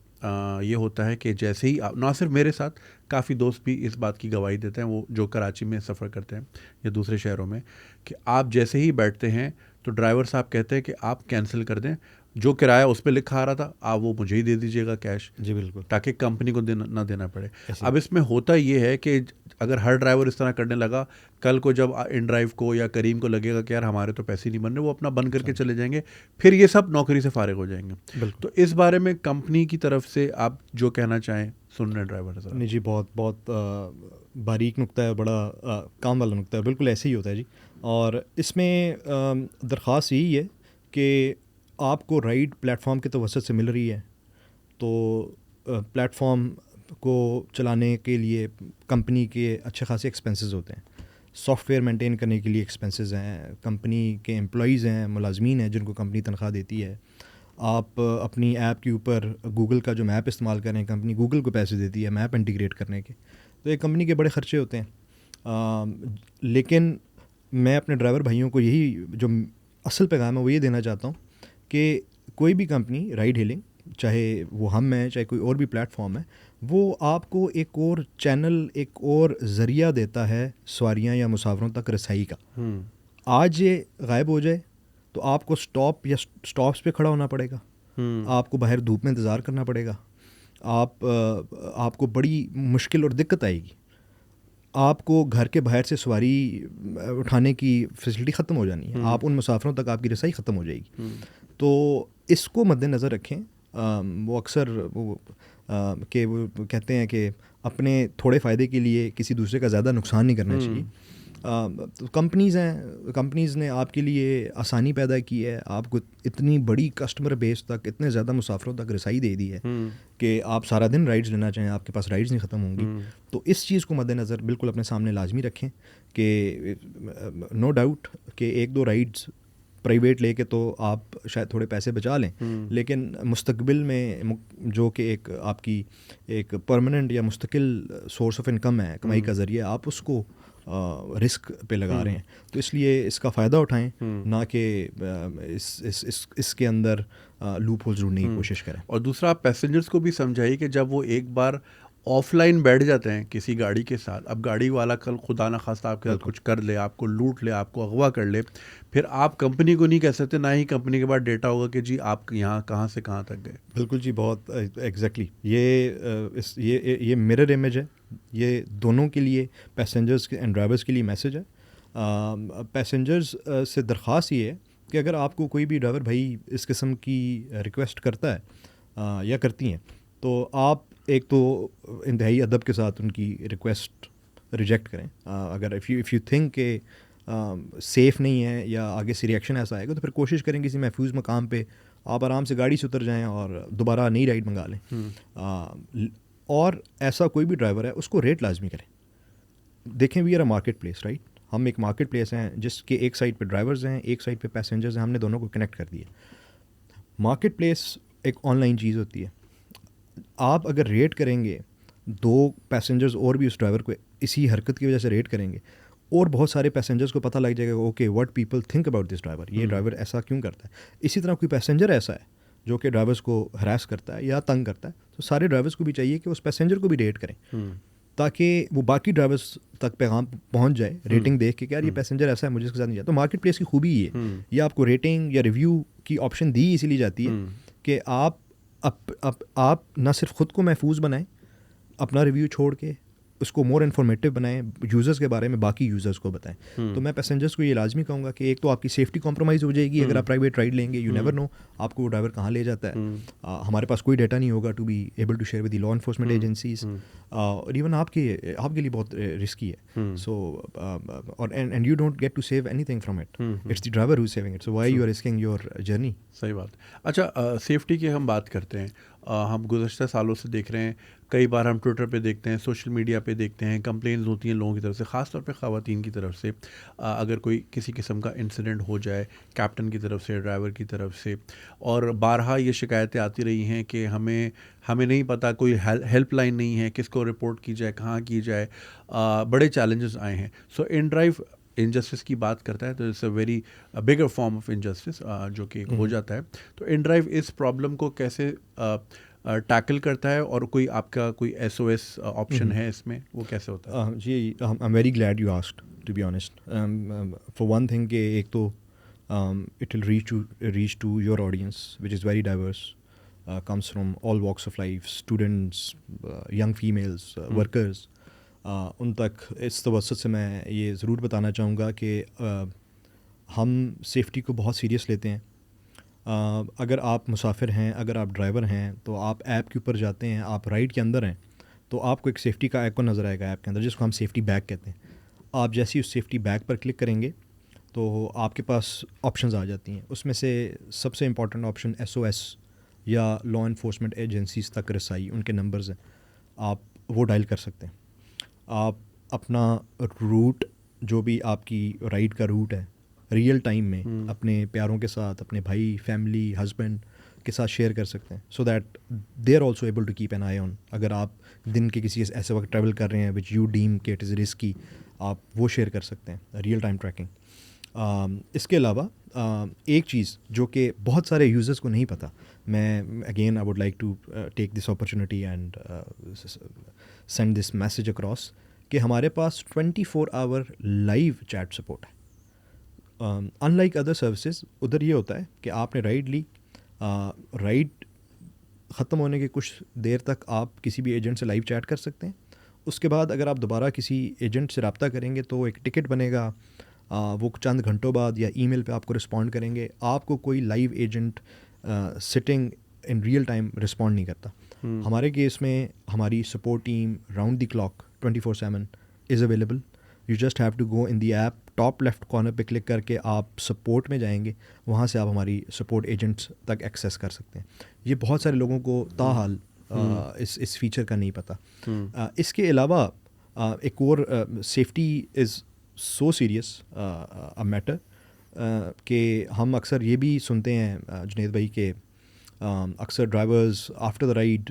یہ ہوتا ہے کہ جیسے ہی نہ صرف میرے ساتھ, کافی دوست بھی اس بات کی گواہی دیتے ہیں وہ جو کراچی میں سفر کرتے ہیں یا دوسرے شہروں میں, کہ آپ جیسے ہی بیٹھتے ہیں تو ڈرائیور صاحب کہتے ہیں کہ آپ کینسل کر دیں, جو کرایہ اس پہ لکھا آ رہا تھا آپ وہ مجھے ہی دے دیجیے گا کیش. جی بالکل, تاکہ کمپنی کو نہ دینا پڑے. اب اس میں ہوتا یہ ہے کہ اگر ہر ڈرائیور اس طرح کرنے لگا, کل کو جب ان ڈرائیو کو یا کریم کو لگے گا کہ یار ہمارے تو پیسے نہیں بن رہے, وہ اپنا بند کر کے چلے جائیں گے, پھر یہ سب نوکری سے فارغ ہو جائیں گے. تو اس بارے میں کمپنی کی طرف سے آپ جو کہنا چاہیں سن رہے ڈرائیور. نہیں جی, بہت بہت باریک نقطہ ہے, بڑا کام والا نقطہ ہے, بالکل ایسے ہی ہوتا ہے جی. اور اس میں درخواست یہی ہے کہ آپ کو رائڈ پلیٹ فارم کے توسط سے مل رہی ہے, تو پلیٹ فارم کو چلانے کے لیے کمپنی کے اچھے خاصے ایکسپنسز ہوتے ہیں. سافٹ ویئر مینٹین کرنے کے لیے ایکسپنسز ہیں, کمپنی کے امپلائیز ہیں, ملازمین ہیں جن کو کمپنی تنخواہ دیتی ہے. آپ اپنی ایپ کے اوپر گوگل کا جو میپ استعمال کریں, کمپنی گوگل کو پیسے دیتی ہے میپ انٹیگریٹ کرنے کے, تو یہ کمپنی کے بڑے خرچے ہوتے ہیں. لیکن میں اپنے ڈرائیور بھائیوں کو یہی جو اصل پیغام ہے وہ یہ دینا چاہتا ہوں کہ کوئی بھی کمپنی رائڈ ہیلنگ, چاہے وہ ہم ہیں چاہے کوئی اور بھی پلیٹ فارم ہے, وہ آپ کو ایک اور چینل, ایک اور ذریعہ دیتا ہے سواریاں یا مسافروں تک رسائی کا. آج یہ غائب ہو جائے تو آپ کو اسٹاپ یا اسٹاپس پہ کھڑا ہونا پڑے گا, آپ کو باہر دھوپ میں انتظار کرنا پڑے گا, آپ کو بڑی مشکل اور دقت آئے گی, آپ کو گھر کے باہر سے سواری اٹھانے کی فیسلٹی ختم ہو جانی ہے, آپ ان مسافروں تک آپ کی رسائی ختم ہو جائے گی. تو اس کو مد نظر رکھیں. وہ اکثر کہ وہ کہتے ہیں کہ اپنے تھوڑے فائدے کے لیے کسی دوسرے کا زیادہ نقصان نہیں کرنا چاہیے. تو کمپنیز نے آپ کے لیے آسانی پیدا کی ہے, آپ کو اتنی بڑی کسٹمر بیس تک, اتنے زیادہ مسافروں تک رسائی دے دی ہے کہ آپ سارا دن رائڈز لینا چاہیں آپ کے پاس رائڈز نہیں ختم ہوں گی. تو اس چیز کو مد نظر بالکل اپنے سامنے لازمی رکھیں کہ نو ڈاؤٹ کہ ایک دو رائڈز پرائیویٹ لے کے تو آپ شاید تھوڑے پیسے بچا لیں, لیکن مستقبل میں جو کہ ایک آپ کی ایک پرماننٹ یا مستقل سورس آف انکم ہے, کمائی کا ذریعہ, آپ اس کو رسک پہ لگا رہے ہیں. تو اس لیے اس کا فائدہ اٹھائیں, نہ کہ اس کے اندر لوپ ہولز ڈھونڈنے کی کوشش کریں. اور دوسرا آپ پیسنجرس کو بھی سمجھائیے کہ جب وہ ایک بار آف لائن بیٹھ جاتے ہیں کسی گاڑی کے ساتھ, اب گاڑی والا کل خدا نخواستہ آپ کے ساتھ کچھ کر لے, آپ کو لوٹ لے, آپ کو اغوا کر لے, پھر آپ کمپنی کو نہیں کہہ سکتے, نہ ہی کمپنی کے بعد ڈیٹا ہوگا کہ جی آپ یہاں کہاں سے کہاں تک گئے. بالکل جی, بہت ایگزیکٹلی یہ مرر امیج ہے. یہ دونوں کے لیے, پیسنجرز اینڈ ڈرائیورس کے لیے میسج ہے. پیسنجرز سے درخواست یہ ہے کہ اگر آپ کو کوئی بھی ڈرائیور بھائی اس قسم کی ریکویسٹ کرتا ہے یا کرتی ہیں, تو آپ ایک تو انتہائی ادب کے ساتھ ان کی ریکویسٹ ریجیکٹ کریں. اگر اف یو تھنک کہ سیف نہیں ہے یا آگے سے ریئیکشن ایسا آئے گا, تو پھر کوشش کریں کسی محفوظ مقام پہ آپ آرام سے گاڑی سے اتر جائیں اور دوبارہ نئی رائڈ منگا لیں. اور ایسا کوئی بھی ڈرائیور ہے اس کو ریٹ لازمی کریں. دیکھیں we are a marketplace, right. ہم ایک مارکیٹ پلیس ہیں جس کے ایک سائڈ پہ ڈرائیورز ہیں, ایک سائڈ پہ پیسنجرز ہیں, ہم نے دونوں کو کنیکٹ کر دیا. مارکیٹ پلیس ایک آن لائن چیز ہوتی ہے. آپ اگر ریٹ کریں گے, دو پیسنجرز اور بھی اس ڈرائیور کو اسی حرکت کی وجہ سے ریٹ کریں گے, اور بہت سارے پیسنجرز کو پتہ لگ جائے گا okay what people think about this driver, یہ ڈرائیور ایسا کیوں کرتا ہے. اسی طرح کوئی پیسنجر ایسا ہے جو کہ ڈرائیورز کو ہراس کرتا ہے یا تنگ کرتا ہے, تو سارے ڈرائیورز کو بھی چاہیے کہ اس پیسنجر کو بھی ریٹ کریں, تاکہ وہ باقی ڈرائیورز تک پیغام پہنچ جائے ریٹنگ دیکھ کے کہ یار یہ پیسنجر ایسا ہے, مجھے اس کے ساتھ نہیں جاتا. تو مارکیٹ پلیس کی خوبی یہ ہے, یہ آپ کو ریٹنگ یا ریویو کی آپشن دی اسی لیے جاتی ہے کہ آپ نہ صرف خود کو محفوظ بنائیں, اپنا ریویو چھوڑ کے اس کو مور انفارمیٹیو بنائیں, یوزرز کے بارے میں باقی یوزرز کو بتائیں. تو میں پیسنجرز کو یہ لازمی کہوں گا کہ ایک تو آپ کی سیفٹی کمپرومائز ہو جائے گی اگر آپ پرائیویٹ رائڈ لیں گے. یو نیور نو آپ کو وہ ڈرائیور کہاں لے جاتا ہے. ہمارے پاس کوئی ڈیٹا نہیں ہوگا to be able to share with the law enforcement agencies, اور ایون آپ کے لیے بہت رسکی ہے. سو اور and you don't get to save anything from it, it's the driver who is saving it. So why you are risking your journey. صحیح بات. اچھا, سیفٹی کی ہم بات کرتے ہیں. ہم گزشتہ سالوں سے دیکھ رہے ہیں, کئی بار ہم ٹویٹر پہ دیکھتے ہیں, سوشل میڈیا پہ دیکھتے ہیں, کمپلینز ہوتی ہیں لوگوں کی طرف سے, خاص طور پہ خواتین کی طرف سے. اگر کوئی کسی قسم کا انسیڈنٹ ہو جائے کیپٹن کی طرف سے, ڈرائیور کی طرف سے, اور بارہا یہ شکایتیں آتی رہی ہیں کہ ہمیں نہیں پتہ, کوئی ہیلپ لائن نہیں ہے, کس کو رپورٹ کی جائے, کہاں کی جائے, بڑے چیلنجز آئے ہیں. سو ان ڈرائیو انجسٹس کی بات کرتا ہے تو it's a very bigger form of injustice جو کہ ہو جاتا ہے. تو ان ڈرائیو اس پرابلم کو کیسے ٹیکل کرتا ہے, اور کوئی آپ کا کوئی ایس او ایس آپشن ہے اس میں, وہ کیسے ہوتا ہے؟ جی, I am very glad you asked to be honest. For one thing کہ ایک تو it will reach to your audience which is very diverse, comes from all walks of life, students, young families, workers. ان تک اس توسط سے میں یہ ضرور بتانا چاہوں گا کہ ہم سیفٹی کو بہت سیریس لیتے ہیں. اگر آپ مسافر ہیں, اگر آپ ڈرائیور ہیں, تو آپ ایپ کے اوپر جاتے ہیں, آپ رائڈ کے اندر ہیں, تو آپ کو ایک سیفٹی کا آئیکن نظر آئے گا ایپ کے اندر, جس کو ہم سیفٹی بیگ کہتے ہیں. آپ جیسے ہی اس سیفٹی بیگ پر کلک کریں گے تو آپ کے پاس آپشنز آ جاتی ہیں. اس میں سے سب سے important option S O S یا لا انفورسمنٹ ایجنسیز تک رسائی, ان کے نمبرز ہیں, آپ وہ ڈائل کر سکتے ہیں. آپ اپنا روٹ, جو بھی آپ کی رائڈ کا روٹ ہے, ریئل ٹائم میں اپنے پیاروں کے ساتھ, اپنے بھائی, فیملی, ہسبینڈ کے ساتھ شیئر کر سکتے ہیں, so that they are also able to keep an eye on. اگر آپ دن کے کسی ایسے وقت ٹریول کر رہے ہیں وچ یو ڈیم کہ اٹ از رسکی, آپ وہ شیئر کر سکتے ہیں, ریئل ٹائم ٹریکنگ. اس کے علاوہ ایک چیز جو کہ بہت سارے یوزرز کو نہیں پتہ, میں again I would like to take this opportunity and send this message across, کہ ہمارے پاس 24 آور لائیو چیٹ سپورٹ ہے. ان لائک ادر سروسز, ادھر یہ ہوتا ہے کہ آپ نے رائڈ لی, رائڈ ختم ہونے کے کچھ دیر تک آپ کسی بھی ایجنٹ سے لائیو چیٹ کر سکتے ہیں. اس کے بعد اگر آپ دوبارہ کسی ایجنٹ سے رابطہ کریں گے تو ایک ٹکٹ بنے گا, وہ چند گھنٹوں بعد یا ای میل پہ آپ کو رسپونڈ کریں گے. آپ کو کوئی live agent sitting in real time respond نہیں کرتا. ہمارے کیس میں ہماری support team round the clock 24/7 is available. You just have to go in the app, top left corner پہ کلک کر کے آپ سپورٹ میں جائیں گے, وہاں سے آپ ہماری سپورٹ ایجنٹس تک ایکسیس کر سکتے ہیں. یہ بہت سارے لوگوں کو تاحال اس فیچر کا نہیں پتہ. اس کے علاوہ ایک اور safety is so serious matter کہ ہم اکثر یہ بھی سنتے ہیں جنید بھائی کہ اکثر drivers after the ride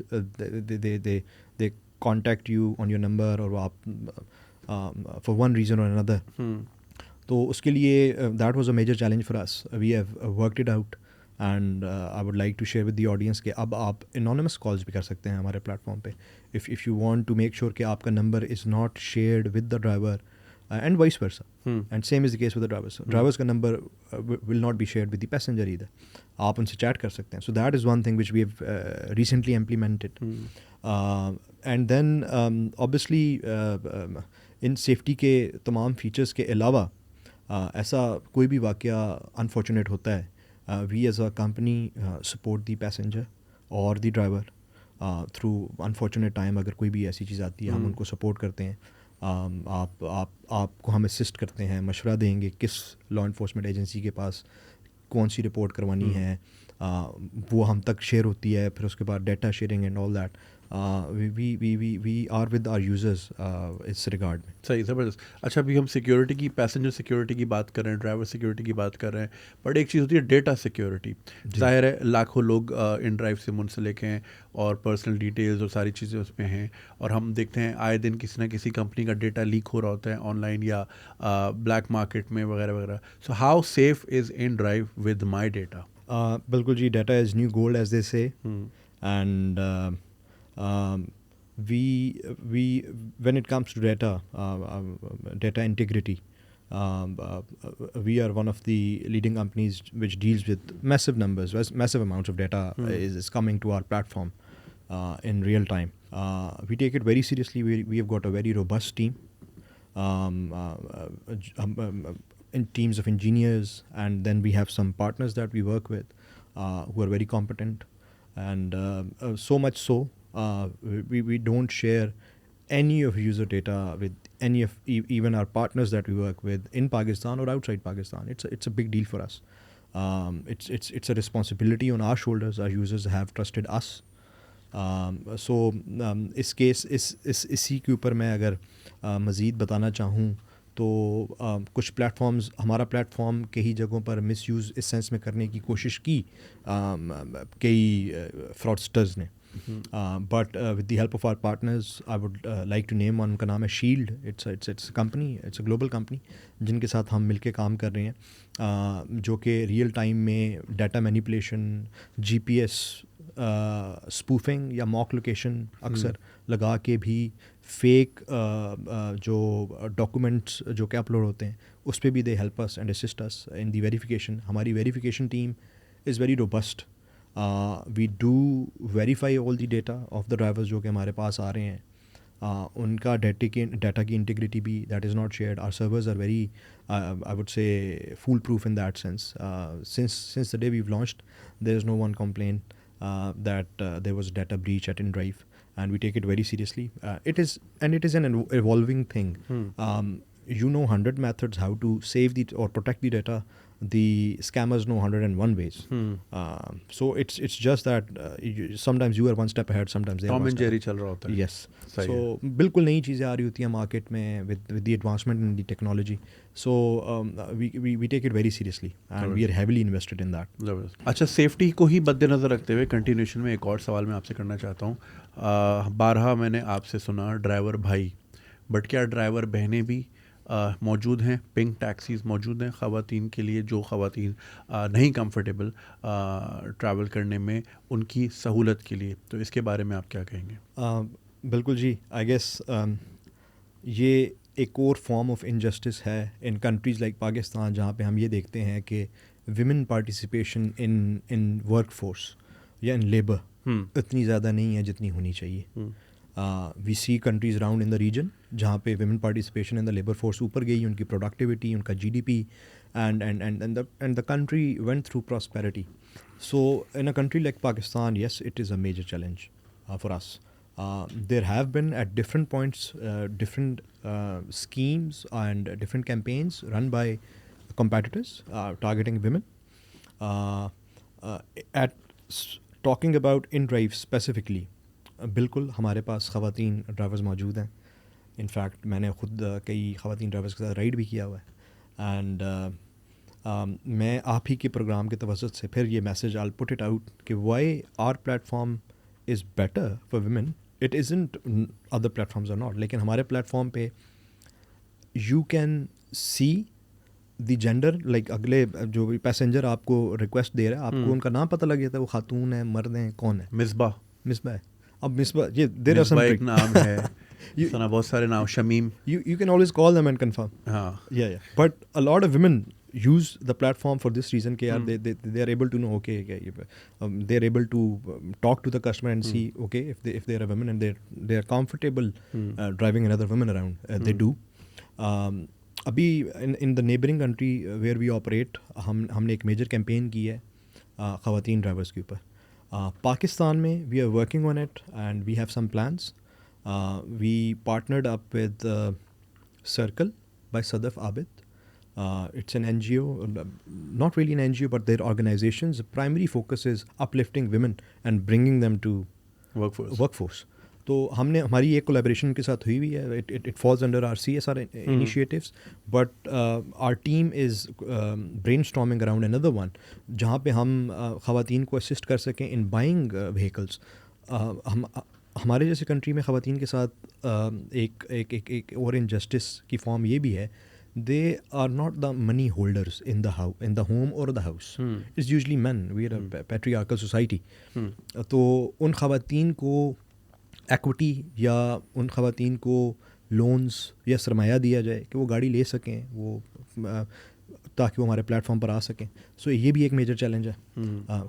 they contact you on your number, اور وہ for one reason or another. تو اس کے لیے that was a major challenge for us. We have worked it out and I would like to share with the audience کہ اب آپ anonymous calls بھی کر سکتے ہیں ہمارے پلیٹ فارم پہ if you want to make sure کہ آپ کا number is not shared with the driver and vice versa, and same is the case with the drivers کا number will not be shared with the passenger ادھر. آپ ان سے chat کر سکتے ہیں. So that is one thing which we have recently implemented. And then obviously ان safety کے تمام فیچرس کے علاوہ ایسا کوئی بھی واقعہ انفارچونیٹ ہوتا ہے, we as a company support the passenger اور the driver through unfortunate time. اگر کوئی بھی ایسی چیز آتی ہے ہم ان کو سپورٹ کرتے ہیں. آپ کو ہم اسسٹ کرتے ہیں, مشورہ دیں گے کس لا انفورسمنٹ ایجنسی کے پاس کون سی رپورٹ کروانی ہے, وہ ہم تک شیئر ہوتی ہے. پھر اس کے بعد data sharing and all that we are with our users اس ریگارڈ میں. صحیح, زبردست. اچھا, ابھی ہم سیکیورٹی کی, پیسنجر سیکیورٹی کی بات کر رہے ہیں, ڈرائیور سیکیورٹی کی بات کر رہے ہیں, بٹ ایک چیز ہوتی ہے ڈیٹا سیکیورٹی. ظاہر ہے لاکھوں لوگ ان ڈرائیو سے منسلک ہیں اور پرسنل ڈیٹیلز اور ساری چیزیں اس میں ہیں, اور ہم دیکھتے ہیں آئے دن کسی نہ کسی کمپنی کا ڈیٹا لیک ہو رہا ہوتا ہے آن لائن یا بلیک مارکیٹ میں وغیرہ وغیرہ. So how safe is InDrive with my data? بالکل جی, data is new gold as they say. And when it comes to data integrity, we are one of the leading companies which deals with massive amounts of data is coming to our platform in real time. We take it very seriously. We have got a very robust team, in teams of engineers, and then we have some partners that we work with who are very competent, and so much so we don't share any of user data with any of even our partners that we work with in Pakistan or outside Pakistan. It's a big deal for us. It's a responsibility on our shoulders. Our users have trusted us. So اس case اسی کے اوپر میں اگر مزید بتانا چاہوں تو کچھ پلیٹ فارمز, ہمارا پلیٹ فارم کئی جگہوں پر مس یوز اس سینس میں کرنے کی کوشش کی کئی فراڈسٹرز نے. But with the help of our partners, I would like to name one. ان کا نام ہے shield. It's a company, it's a global company جن کے ساتھ ہم مل کے کام کر رہے ہیں, جو کہ ریئل ٹائم میں ڈیٹا مینیپولیشن, جی پی ایس اسپوفنگ یا موک لوکیشن اکثر لگا کے بھی فیک جو ڈاکومنٹس جو کہ اپلوڈ ہوتے ہیں اس پہ بھی they help us and assist us in the verification. ہماری verification team is very robust. We do verify all the data of the drivers جو کہ ہمارے پاس آ رہے ہیں. ان کا ڈیٹا کی انٹیگریٹی بھی that is not shared. Our servers are very I would say foolproof in that sense. Since the day we've launched there is no one complaint that there was data breach at InDrive, and we take it very seriously. It is an evolving thing. You know 100 methods how to save or protect the data. The scammers know 101 ways. So it's just that sometimes you are one step ahead, sometimes they are Tom one and step Jerry چل رہا ہوتا ہے. Yes. So بالکل نئی چیزیں آ رہی ہوتی ہیں مارکیٹ میں with the advancement in the technology. So we take it very seriously and we are heavily invested in that. زبردست. اچھا, سیفٹی کو ہی مد نظر رکھتے ہوئے کنٹینیوشن میں ایک اور سوال میں آپ سے کرنا چاہتا ہوں. بارہا میں نے آپ سے سنا ڈرائیور بھائی, بٹ کیا ڈرائیور بہنیں بھی موجود ہیں؟ پنک ٹیکسیز موجود ہیں خواتین کے لیے, جو خواتین نہیں کمفرٹیبل ٹریول کرنے میں, ان کی سہولت کے لیے, تو اس کے بارے میں آپ کیا کہیں گے؟ بالکل جی, آئی گیس یہ ایک اور فارم آف انجسٹس ہے ان کنٹریز لائک پاکستان, جہاں پہ ہم یہ دیکھتے ہیں کہ women participation in work force یا ان لیبر اتنی زیادہ نہیں ہے جتنی ہونی چاہیے. We see countries around in the region جہاں پہ women participation in the labour force اوپر گئی, ان کی پروڈکٹیوٹی, ان کا G D P, and the country went through prosperity. So in a country like Pakistan, yes, it is a major challenge for us. There have been at different points different schemes and different campaigns run by competitors targeting women. Talking about InDrive specifically, بالکل ہمارے پاس خواتین drivers موجود ہیں. In fact میں نے خود کئی خواتین ڈرائیورز کے ساتھ رائڈ بھی کیا ہوا ہے. اینڈ میں آپ ہی کے پروگرام کے توسط سے پھر یہ message I'll put it out کہ why our platform is better for women. It isn't other platforms are not, لیکن ہمارے پلیٹ فارم پہ you can see the gender, like اگلے جو بھی پیسنجر آپ کو ریکویسٹ دے رہا ہے آپ کو ان کا نام پتہ لگ جاتا ہے وہ خاتون ہے مرد ہیں کون ہے. مصباح ہے. اب مصباح یہ دیر آر سم ایک نام ہے سنا بہت سارے نام Shamim you can always call them and confirm. ہاں But a lot of women use the platform for this reason کہ یار they are able to know okay they are able to talk to the customer and see okay if they are a woman and they are comfortable driving another woman around they do. ابھی in the neighboring country where we operate ہم نے ایک major campaign کی ہے خواتین drivers کے اوپر. پاکستان میں we are working on it and we have some plans. We partnered up with Circle by Sadaf Abid. It's an NGO, not really an NGO, but their organization's primary focus is uplifting women and bringing them to workforce. تو ہم نے ہماری ایک collaboration کے ساتھ ہوئی ہے. It falls under our CSR initiatives, but our team is brainstorming around another one جہاں پہ ہم خواتین کو اسسٹ کر سکیں in buying vehicles. ہمارے جیسے کنٹری میں خواتین کے ساتھ ایک اور انجسٹس کی فارم یہ بھی ہے they are not the money holders in the home or the house. It's usually men. We are a patriarchal society. تو ان خواتین کو ایکوٹی یا ان خواتین کو لونز یا سرمایہ دیا جائے کہ وہ گاڑی لے سکیں وہ تاکہ وہ ہمارے پلیٹ فارم پر آ سکیں. سو یہ بھی ایک میجر چیلنج ہے.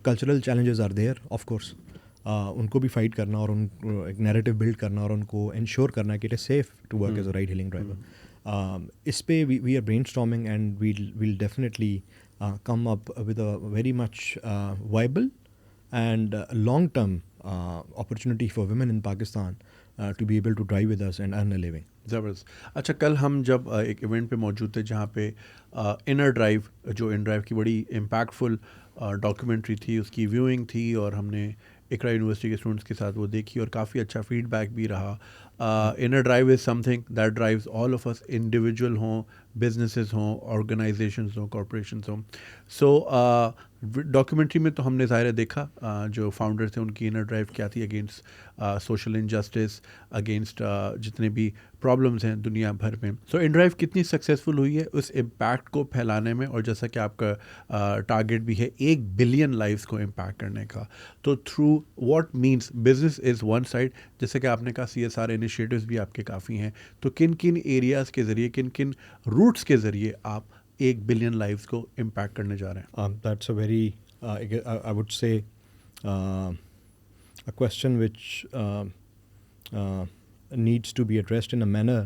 Cultural challenges are there of course. ان کو بھی فائٹ کرنا اور ان کو ایک نیریٹو بلڈ کرنا اور ان کو انشور کرنا کہ it is safe to work as a ride hailing driver. اس پہ we are brainstorming and we'll definitely come up with a very much viable and long term opportunity for women in Pakistan to be able to drive with us and earn a living. زبردست. اچھا کل ہم جب ایک event پہ موجود تھے جہاں پہ انر ڈرائیو جو ان ڈرائیو کی بڑی امپیکٹفل ڈاکیومنٹری تھی اس کی ویوئنگ تھی اور ہم نے اقرا یونیورسٹی کے اسٹوڈنٹس کے ساتھ وہ دیکھی اور کافی اچھا فیڈ بیک بھی رہا. Inner drive is something that drives all of us, individual ہوں بزنسز ہوں آرگنائزیشنز ہوں کارپوریشنز ہوں. سو ڈاکیومنٹری میں تو ہم نے ظاہر دیکھا جو فاؤنڈر تھے ان کی انر ڈرائیو کیا تھی اگینسٹ سوشل انجسٹس, اگینسٹ جتنے بھی پرابلمس ہیں دنیا بھر میں. سو ان ڈرائیو کتنی سکسیزفل ہوئی ہے اس امپیکٹ کو پھیلانے میں, اور جیسا کہ آپ کا ٹارگیٹ بھی ہے 1 بلین لائفس کو امپیکٹ کرنے کا, تو through what means business is one side, جیسے کہ آپ نے کہا CSR انیشیٹوز بھی آپ کے کافی ہیں, تو کن کن ایریاز کے ذریعے کن کن روٹس کے ذریعے آپ 1 بلین لائفس کو امپیکٹ کرنے جا رہے ہیں؟ That's a very I would say a question which needs to be addressed in a manner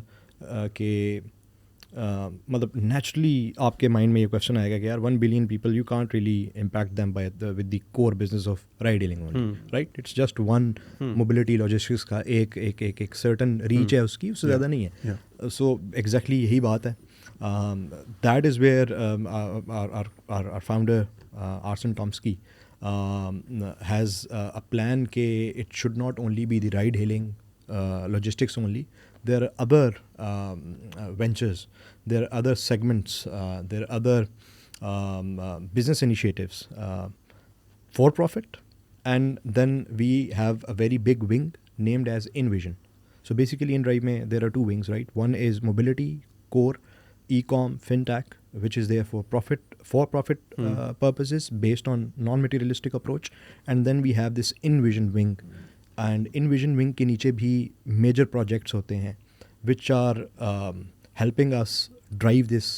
کہ مطلب نیچرلی آپ کے مائنڈ میں یہ کویشچن آئے گا کہ یار 1 billion people you can't really impact them by with the core business of ride hailing only, right? It's just one mobility logistics کا ایک certain reach ہے اس کی, اس سے زیادہ نہیں ہے. So exactly یہی بات ہے. That is where our founder Arsen Tomsky has a plan کہ it should not only be the ride hailing logistics only. There are other ventures, there are other segments, there are other business initiatives for profit, and then we have a very big wing named as InVision. So basically in Drive mein there are 2 wings, right? One is mobility, core, e-com, fintech, which is there for profit purposes based on non-materialistic approach, and then we have this InVision wing. And InVision wing کے نیچے بھی major projects ہوتے ہیں which are helping us drive this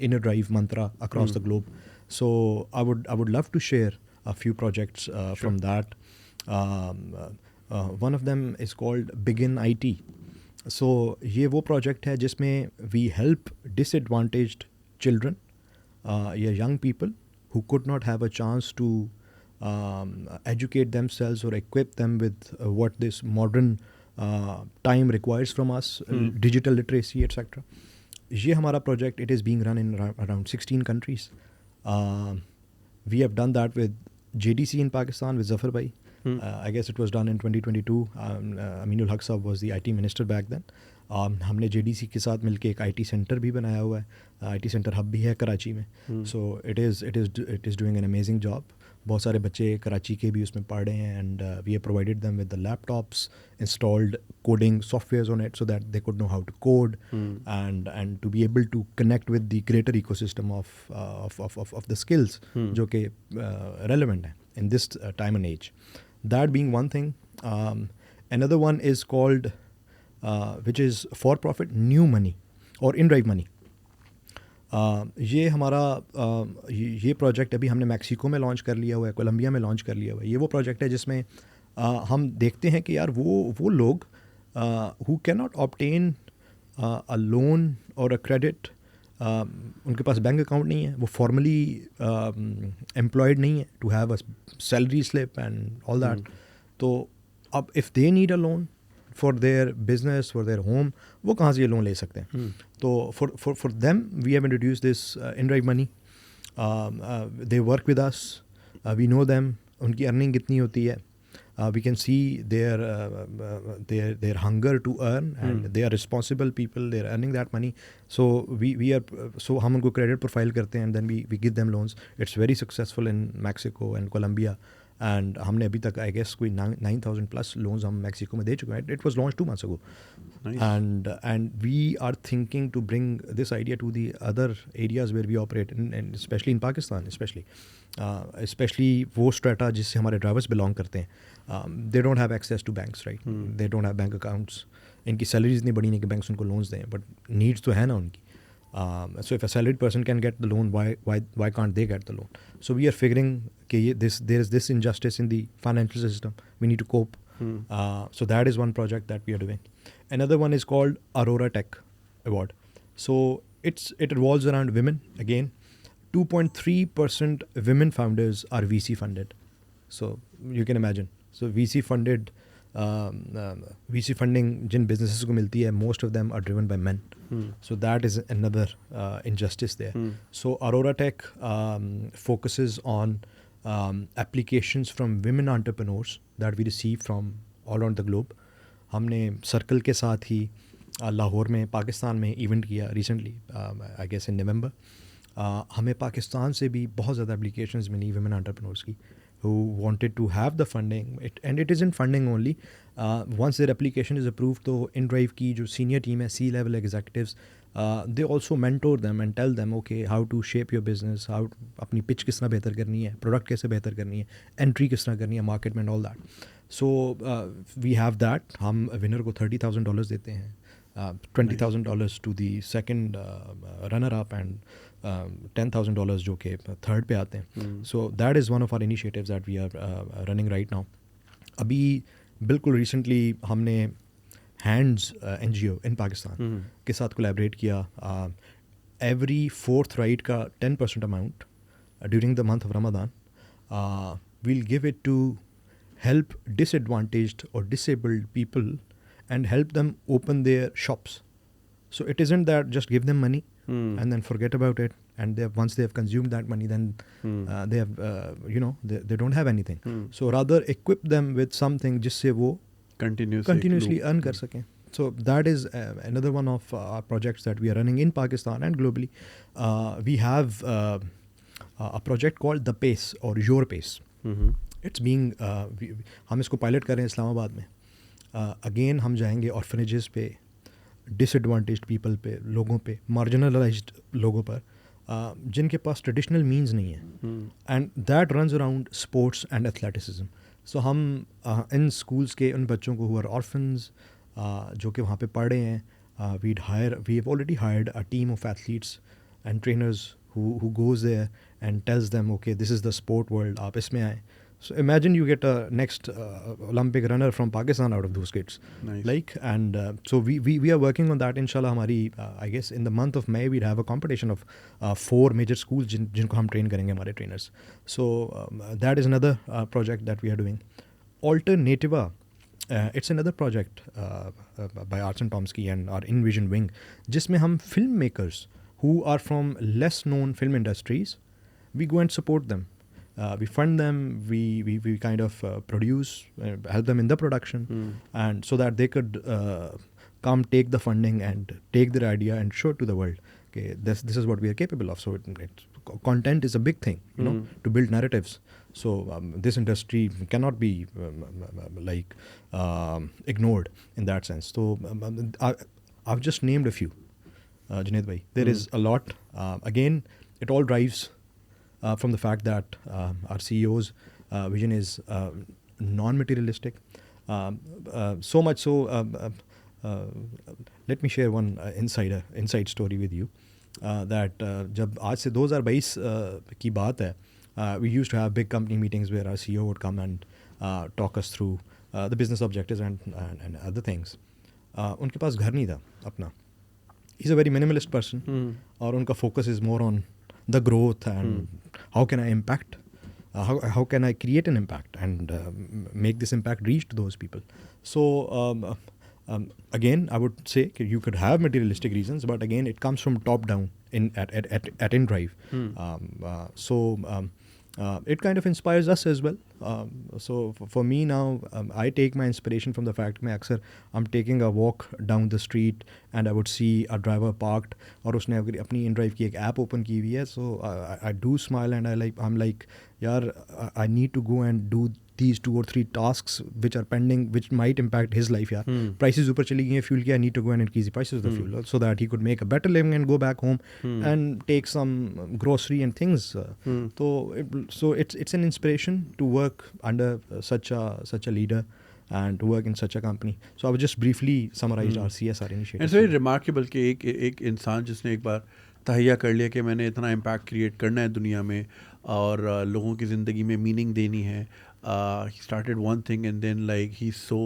inner drive mantra across the globe. So I would love to share a few projects from that. One of them is called Begin IT. So یہ وہ project ہے جس میں we help disadvantaged children یا young people who could not have a chance to educate themselves or equip them with what this modern time requires from us, digital literacy, etc. یہ ہمارا project it is being run in around 16 countries. We have done that with JDC in Pakistan with Zafar bhai. I guess it was done in 2022. Aminul Haq Sahab was the IT minister back then. ہم نے JDC کے ساتھ مل کے ایک IT centre بھی بنایا ہوا ہے, IT سینٹر ہب بھی ہے کراچی میں. So it is doing an amazing job. بہت سارے بچے کراچی کے بھی اس میں پڑھ رہے ہیں, and we have provided them with the laptops, installed coding softwares on it so that they code know how to code, and to be able to connect with the greater ecosystem of the skills جو کہ relevant ہیں in this time and age. That being one thing. Another one is called, which is for profit new money or InDrive money. یہ ہمارا یہ project ابھی ہم نے Mexico میں لانچ کر لیا ہوا ہے, کولمبیا میں لانچ کر لیا ہوا ہے. یہ وہ پروجیکٹ ہے جس میں ہم دیکھتے ہیں کہ یار وہ لوگ who cannot obtain a loan or a credit, ان کے پاس بینک اکاؤنٹ نہیں ہے, وہ فارملی امپلائڈ نہیں ہے to have a salary slip and all that. تو اب if they need a loan for their business, for their home, وہ کہاں سے یہ لون لے سکتے ہیں؟ تو for them we have introduced this InDrive money. They work with us, we know them, ان کی ارننگ کتنی ہوتی ہے, we can see their hunger to earn, and they are responsible people, they are earning that money. So we are, so hum unko credit profile karte hain, and then we give them loans. It's very successful in Mexico and Colombia, and humne abhi tak I guess koi 9,000 plus loans hum Mexico mein de chuke hain. It was launched 2 months ago. Nice. And we are thinking to bring this idea to the other areas where we operate, and especially in Pakistan, especially wo strata jisse hamare drivers belong karte hain. They don't have access to banks, right? They don't have bank accounts. ان کی salaries نہیں بڑی نہیں کہ banks ان کو loans دیں, but needs تو ہے نا ان کی. So if a salaried person can get the loan, why can't they get the loan? So we are figuring کہ یہ there is this injustice in the financial system, we need to cope. So that is one project that we are doing. Another one is called Aurora Tech Award. So it revolves around women. Again, 2.3% women founders are VC funded. So you can imagine. So VC funded, VC funding jin businesses ko milti hai, most of them are driven by men. So that is another injustice there. So Aurora Tech focuses on applications from women entrepreneurs that we receive from all around the globe. ہم نے circle کے ساتھ ہی لاہور میں پاکستان میں event کیا recently, I guess ان نومبر. ہمیں پاکستان سے بھی بہت زیادہ اپلیکیشنز ملی ویمن انٹرپرینورس کی who wanted to have the funding, and it isn't funding only. Once their application is approved, تو InDrive کی جو senior team ہے, C-level executives, they also mentor them and tell them, okay, how to shape your business, how اپنی pitch کس طرح بہتر کرنی ہے, product کیسے بہتر کرنی ہے, entry کس طرح کرنی ہے market میں, and all that. So we have that. ہم winner کو $30,000 دیتے ہیں, $20,000 to the second runner up, and $10,000 جو کہ تھرڈ پہ آتے ہیں. So that is one of our initiatives that we are running right now. ابھی بالکل ریسنٹلی ہم نے ہینڈز NGO ان پاکستان کے ساتھ کولیبریٹ کیا. ایوری فورتھ رائڈ کا 10% amount during the month of Ramzan we'll give it to help disadvantaged اور disabled people and help them open their shops. So it isn't that just give them money and then forget about it, and once they have consumed that money, then they have they don't have anything. So rather equip them with something jisse wo continuously earn kar sakein. So that is another one of our projects that we are running in Pakistan and globally. We have a project called The Pace or Your Pace. It's being hum isko pilot kar rahe hain Islamabad mein. Again hum jayenge orphanages pe, dish ایڈوانٹیجڈ people پہ, لوگوں پہ, marginalised لوگوں پر جن کے پاس traditional means نہیں ہیں, and that runs around sports and athleticism. So ہم ان اسکولس کے ان بچوں کو ہو آر آرفنز جو کہ وہاں پہ پڑھ رہے ہیں, we have already hired a team of athletes and trainers who goes there and tells them, okay, this is the sport world, آپ اس میں آئیں. So imagine you get a next Olympic runner from Pakistan out of those kids. Nice. Like, and so we are working on that. Inshallah, hamari I guess in the month of May we'd have a competition of 4 major schools jinko hum train karenge hamare trainers. So that is another project that we are doing. Alternativa, it's another project by Arts and Tomsky and our InVision wing, jisme hum filmmakers who are from less known film industries, we go and support them. We fund them, we kind of produce, help them in the production, and so that they could come take the funding and take their idea and show it to the world. Okay, this is what we are capable of. So it content is a big thing, to build narratives. So this industry cannot be ignored in that sense. So I've just named a few, Junaid bhai. There is a lot. Again, it all drives from the fact that our CEO's vision is non-materialistic. So much so, let me share one inside story with you. That جب آج سے 2022 کی بات ہے, we used to have big company meetings where our CEO would come and talk us through the business objectives and other things. ان کے پاس گھر نہیں تھا اپنا. He's a very minimalist person. اور ان کا focus is more on the growth and how can I impact, how can I create an impact and make this impact reach to those people. So again, I would say you could have materialistic reasons, but again, it comes from top down at InDrive. So it kind of inspires us as well. So for me now, I take my inspiration from the fact that I'm taking a walk down the street and I would see a driver parked اور اس نے اپنی InDrive کی ایک app open کی ہوئی ہے. So I do smile and I'm like, yaar, I need to go and do these 2 or 3 tasks which are pending, which might impact his life. Yaar, prices اوپر چلی گئی ہیں fuel کی, I need to go and increase the prices of the fuel so that he could make a better living and go back home and take some grocery and things. So it's an inspiration to work under such a leader and to work in such a company. So I would just briefly summarize our CSR initiatives. It's very remarkable کہ ایک انسان جس نے ایک بار تہیہ کر لیا کہ میں نے اتنا امپیکٹ کریٹ کرنا ہے دنیا میں اور لوگوں کی زندگی میں میننگ دینی ہے. He started one thing and then like he's so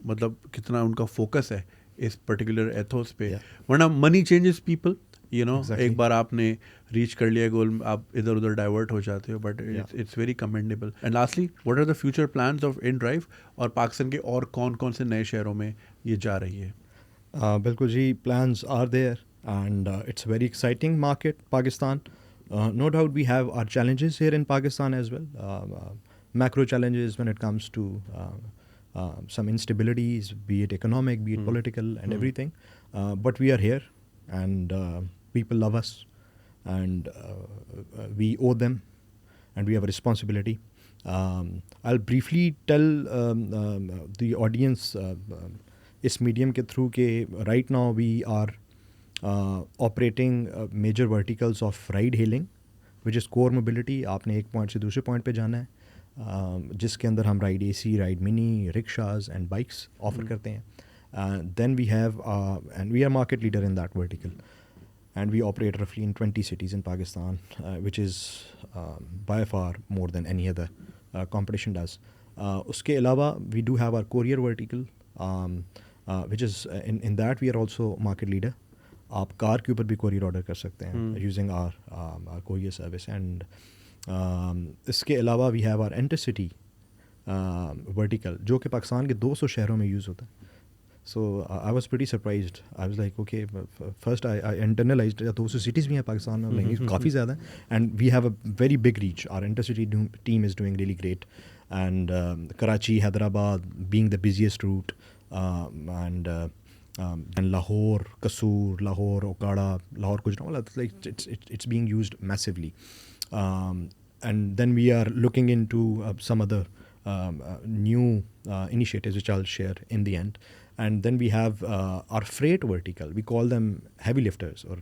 مطلب کتنا ان کا فوکس ہے اس پرٹیکولر ایتھوس پہ. ورنہ منی چینجز پیپل, ایک بار آپ نے ریچ کر لیا گول, آپ ادھر ادھر ڈائیورٹ ہو جاتے ہو, but it's very commendable. And lastly, what are the future plans of InDrive, اور پاکستان کے اور کون کون سے نئے شہروں میں یہ جا رہی ہے؟ بالکل جی, plans are there and it's a very exciting market, Pakistan. No doubt we have our challenges here in Pakistan as well. Macro challenges when it comes to some instabilities, be it economic, be it political and everything. But we are here and people love us and we owe them and we have a responsibility. I'll briefly tell the audience اس medium کے through کہ right now we are operating major verticals of ride hailing which is core mobility. آپ نے ایک point سے دوسرے point پہ جانا ہے, جس کے اندر ہم ride AC, ride mini, rickshaws and bikes offer کرتے ہیں. Then we have and we are market leader in that vertical and we operate رفلی in 20 cities in Pakistan, which is by far more than any other competition does. اس کے علاوہ we do have our courier vertical, which is in that we are also market leader. آپ کار کے اوپر بھی courier order کر سکتے ہیں using our courier service. And اس کے علاوہ we have our intercity vertical جو کہ پاکستان کے 200 شہروں میں یوز ہوتا ہے. So I was pretty surprised. I was like okay, first I internalized 200 cities بھی ہیں پاکستان میں, کافی زیادہ ہیں. And we have a very big reach. Our intercity team is doing really great. And Karachi, Hyderabad being the busiest route, and Lahore, Kasur, Lahore, Okara, Lahore Gujranwala, like it's being used massively. And then we are looking into some other new initiatives which I'll share in the end. And then we have our freight vertical. We call them heavy lifters. Or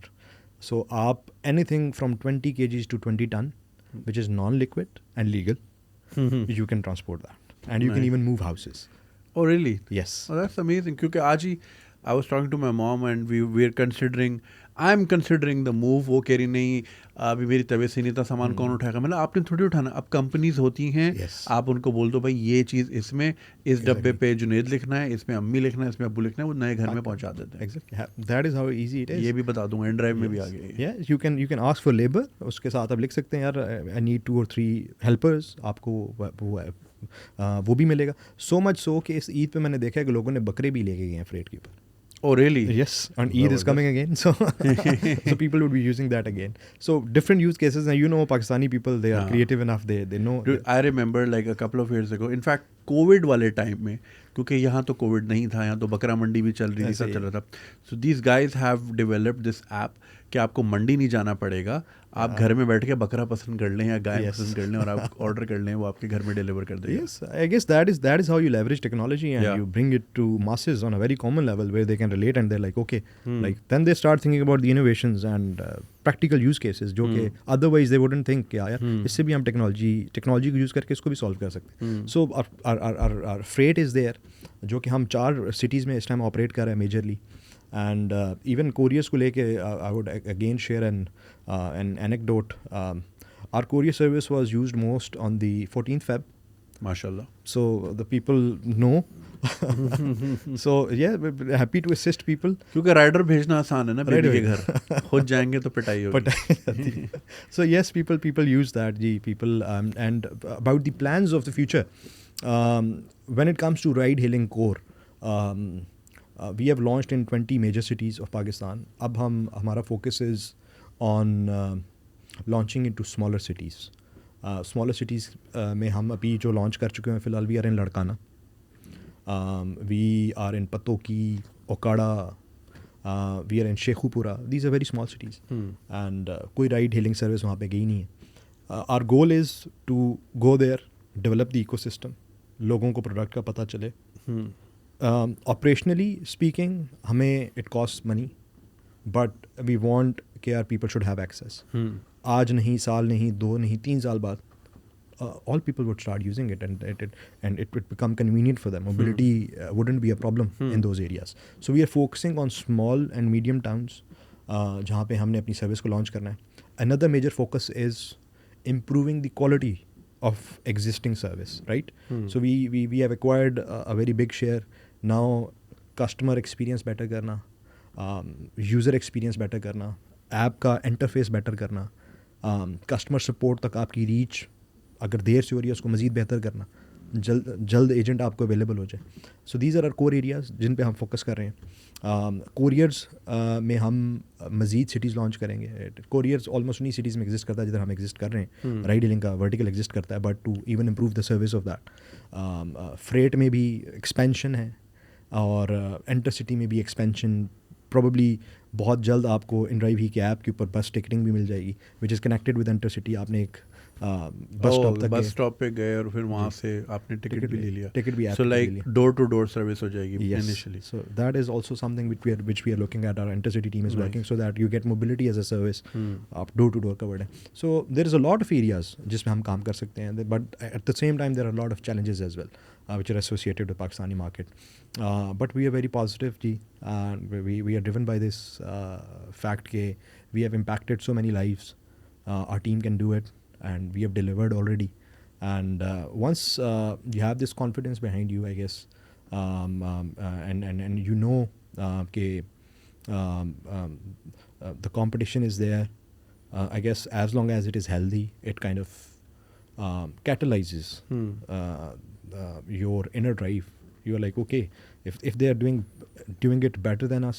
so آپ anything from 20 kgs to 20 ton, which is non-liquid and legal, you can transport that. And you can even move houses. Oh, really? Yes. Oh, that's amazing. کیونکہ آج ہی I was talking to my mom and we are I'm considering the move. وہ کہہ رہی نہیں ابھی میری طبیعت سے نہیں تھا, سامان کون اٹھائے گا. مطلب آپ نے تھوڑی اٹھانا, اب کمپنیز ہوتی ہیں, آپ ان کو بول دو بھائی یہ چیز اس میں اس ڈبے پہ جنید لکھنا ہے, اس میں امی لکھنا ہے, اس میں ابو لکھنا ہے, وہ نئے گھر میں پہنچا دیتے ہیں. That is how easy it is. یہ بھی بتا دوں گا, InDrive میں بھی آ گئی. Yeah, you can ask for labor. اس کے ساتھ آپ لکھ سکتے ہیں یار I need 2 or 3 helpers. آپ کو وہ بھی ملے گا. So much so کہ اس عید پہ میں نے دیکھا ہے کہ لوگوں نے بکرے بھی لے کے گئے ہیں فریٹ کے اوپر. Oh, really? Yes, and Eid is coming again, so people would be using that again. So different use cases, and Pakistani people, they are creative enough. They know. Dude, I remember like a couple of years ago. In fact, COVID والے time میں, کیونکہ یہاں تو Covid نہیں تھا, یہاں تو بکرا منڈی بھی چل رہی تھی, سب چل رہا تھا. So these guys have developed this app کہ آپ کو منڈی نہیں جانا پڑے گا, آپ گھر میں بیٹھ کے بکرا پسند کر لیں یا گائے پسند کر لیں اور آپ آرڈر کر لیں, وہ آپ کے گھر میں ڈیلیور کر دے گا. Yes, I guess that is how you leverage technology and you bring it to masses on a very common level where they can relate and they're like, okay, like then they start thinking about the innovations and practical use cases جو کہ otherwise they wouldn't think کہ یار اس سے بھی ہم technology کو use کر کے اس کو بھی سالو کر سکتے ہیں. سو our freight is there جو کہ ہم 4 cities میں اس ٹائم آپریٹ کر رہے ہیں میجرلی. اینڈ ایون کوریئرس کو لے کے I would again share an anecdote. Our courier service was used most on the 14th Feb. MashaAllah. So the people know. So yeah, we're happy to assist people. کیونکہ rider بھیجنا آسان ہے نا بیٹی کے گھر, خود جائیں گے تو پٹائی ہوگی. So yes, people use that. People and about the plans of the future. When it comes to ride hailing core, we have launched in 20 major cities of Pakistan. اب ہمارا focus is on launching into smaller cities. Smaller cities میں ہم ابھی جو launch کر چکے ہیں فی الحال, we are in لڑکانہ, we are in Pattoki, Okara, we are in Sheikhupura. These are very small cities. And کوئی رائڈ ہیلنگ سروس وہاں پہ گئی نہیں ہے. Our goal is to go there, develop the ecosystem, لوگوں کو پروڈکٹ کا پتہ چلے. Operationally speaking, ہمیں it costs money, but we want کہ our people should have access. آج نہیں, سال نہیں, 2 نہیں, 3 سال بعد all people would start using it and it would become convenient for them. Mobility wouldn't be a problem in those areas. So we are focusing on small and medium towns جہاں پہ ہم نے اپنی سروس کو launch کرنا ہے. Another major focus is improving the quality of existing service, right? So we have acquired a very big share. Now customer experience better کرنا, user experience better کرنا, ایپ کا انٹرفیس بیٹر کرنا, customer support تک آپ کی reach اگر دیر سے ہو رہی ہے اس کو مزید بہتر کرنا, جلد ایجنٹ آپ کو اویلیبل ہو جائے. So these are our core areas جن پہ ہم فوکس کر رہے ہیں. کوریئرز میں ہم مزید سٹیز لانچ کریں گے. کوریئرز آلموسٹ انہیں سٹیز میں ایگزسٹ کرتا ہے جدھر ہم ایگزسٹ کر رہے ہیں. رائڈ ہیلنگ کا ورٹیکل ایگزسٹ کرتا ہے, but to even improve the service of that. Freight میں بھی ایکسپینشن ہے اور انٹر سٹی میں بھی ایکسپینشن. پروبیبلی بہت جلد آپ کو ان ڈرائیو ہی کے ایپ کے اوپر بس ٹکٹنگ بھی مل جائے گی which is connected with intercity. آپ نے ایک بس اسٹاپ پہ گئے اور پھر وہاں سے آپ نے ٹکٹ بھی لے لیا. ٹکٹ بھی so like door to door service ہو جائے گی initially. So that is also something which we are looking at. Our intercity team is working so that you get mobility as a service. آپ door to door covered ہیں. So there is a lot of areas جس میں ہم کام کر سکتے ہیں, but at the same time there are a lot of challenges as well which are associated with Pakistani market. But we are very positive ji, and we are driven by this fact کہ we have impacted so many lives. Our team can do it and we have delivered already. And once you have this confidence behind you, I guess, and you know کہ the competition is there, I guess as long as it is healthy, it kind of catalyzes your inner drive. You're like, okay, if they are doing it better than us,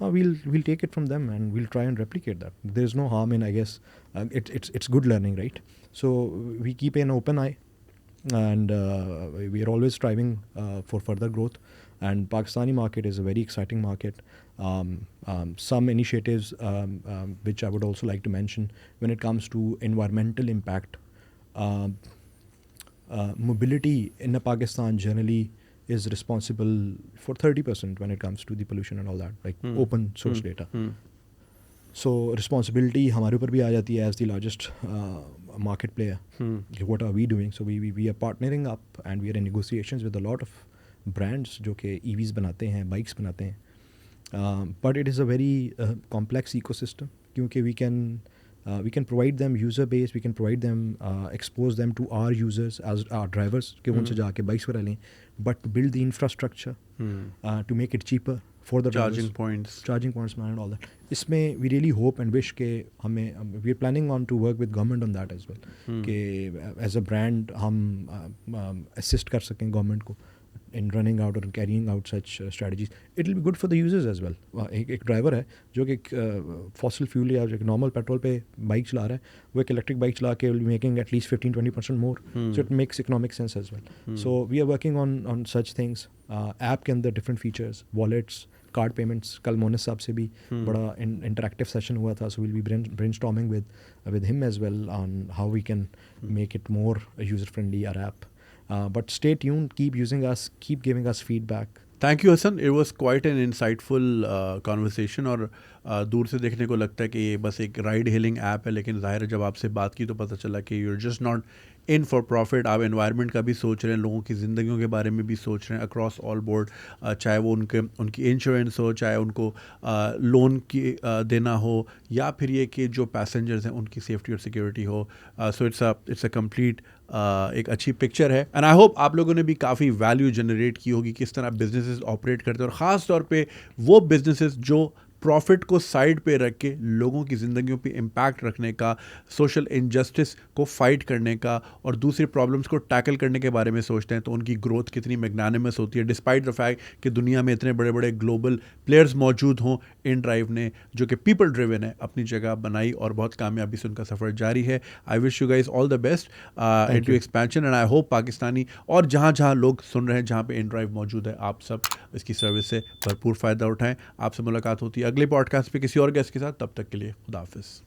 we'll take it from them and we'll try and replicate that. There's no harm in, I guess, it's good learning, right? So we keep an open eye and we are always striving for further growth. And Pakistani market is a very exciting market. Some initiatives which I would also like to mention when it comes to environmental impact. Mobility in Pakistan generally is responsible for 30% when it comes to the pollution and all that, like open source data. So responsibility ہمارے اوپر بھی آ جاتی ہے as the largest market player. What are we doing? So we are partnering up and we are in negotiations with a lot of brands جو کہ EVs بناتے ہیں, bikes بناتے ہیں. But it is a very complex ecosystem کیونکہ we can provide them user base, we can provide them, expose them to our users as our drivers کہ ان سے جا کے بائکس کرا لیں, but to build the infrastructure to make it cheaper for the charging points and all that. اس میں we really hope and wish کہ ہمیں we are planning on to work with government on that as well کہ as a brand ہم assist کر سکیں government کو in running out or carrying out such strategies. It will be good for the users as well. ایک driver ہے جو کہ fossil fuel یا ایک نارمل پیٹرول پہ بائک چلا رہا ہے, وہ ایک الیکٹرک بائک چلا کے will be making at least 15-20% more. So it makes economic sense as well. So we are working on such things. App کے اندر different features, wallets, card payments کل مونس صاحب سے بھی بڑا انٹریکٹیو سیشن ہوا تھا, so we'll be brainstorming with ہم as well on how we can make it more user friendly our app. But stay tuned, keep using us, keep giving us feedback. Thank you Hasan, it was quite an insightful conversation. اور دور سے دیکھنے کو لگتا ہے کہ یہ بس ایک رائڈ ہیلنگ ایپ ہے, لیکن ظاہر ہے جب آپ سے بات کی تو پتہ چلا کہ you are just not in for profit. آپ انوائرمنٹ کا بھی سوچ رہے ہیں, لوگوں کی زندگیوں کے بارے میں بھی سوچ رہے ہیں اکراس آل بورڈ, چاہے وہ ان کی انشورنس ہو, چاہے ان کو لون کی دینا ہو, یا پھر یہ کہ جو پیسنجرز ہیں ان کی سیفٹی اور سیکورٹی ہو. سو اٹس اے کمپلیٹ ایک اچھی پکچر ہے. اینڈ آئی ہوپ آپ لوگوں نے بھی کافی ویلیو جنریٹ کی ہوگی کس طرح بزنسز آپریٹ کرتے ہیں, اور خاص طور پہ وہ بزنسز جو پروفٹ کو سائڈ پہ رکھ کے لوگوں کی زندگیوں پہ امپیکٹ رکھنے کا, سوشل انجسٹس کو فائٹ کرنے کا اور دوسری پرابلمس کو ٹیکل کرنے کے بارے میں سوچتے ہیں, تو ان کی گروتھ کتنی میگنانمس ہوتی ہے ڈسپائٹ دا فیکٹ کہ دنیا میں اتنے بڑے بڑے گلوبل پلیئرز موجود ہوں. ان ڈرائیو نے جو کہ پیپل ڈریون ہے اپنی جگہ بنائی اور بہت کامیابی سے ان کا سفر جاری ہے. I wish you guys all the best into expansion, and I hope Pakistani اور جہاں لوگ سن رہے ہیں جہاں پہ ان ڈرائیو موجود ہے, آپ سب اس کی سروس سے بھرپور فائدہ اٹھائیں. آپ سے ملاقات ہوتی ہے اگلے پوڈ کاسٹ پہ کسی اور گیسٹ کے ساتھ. تب تک کے لیے خدا حافظ.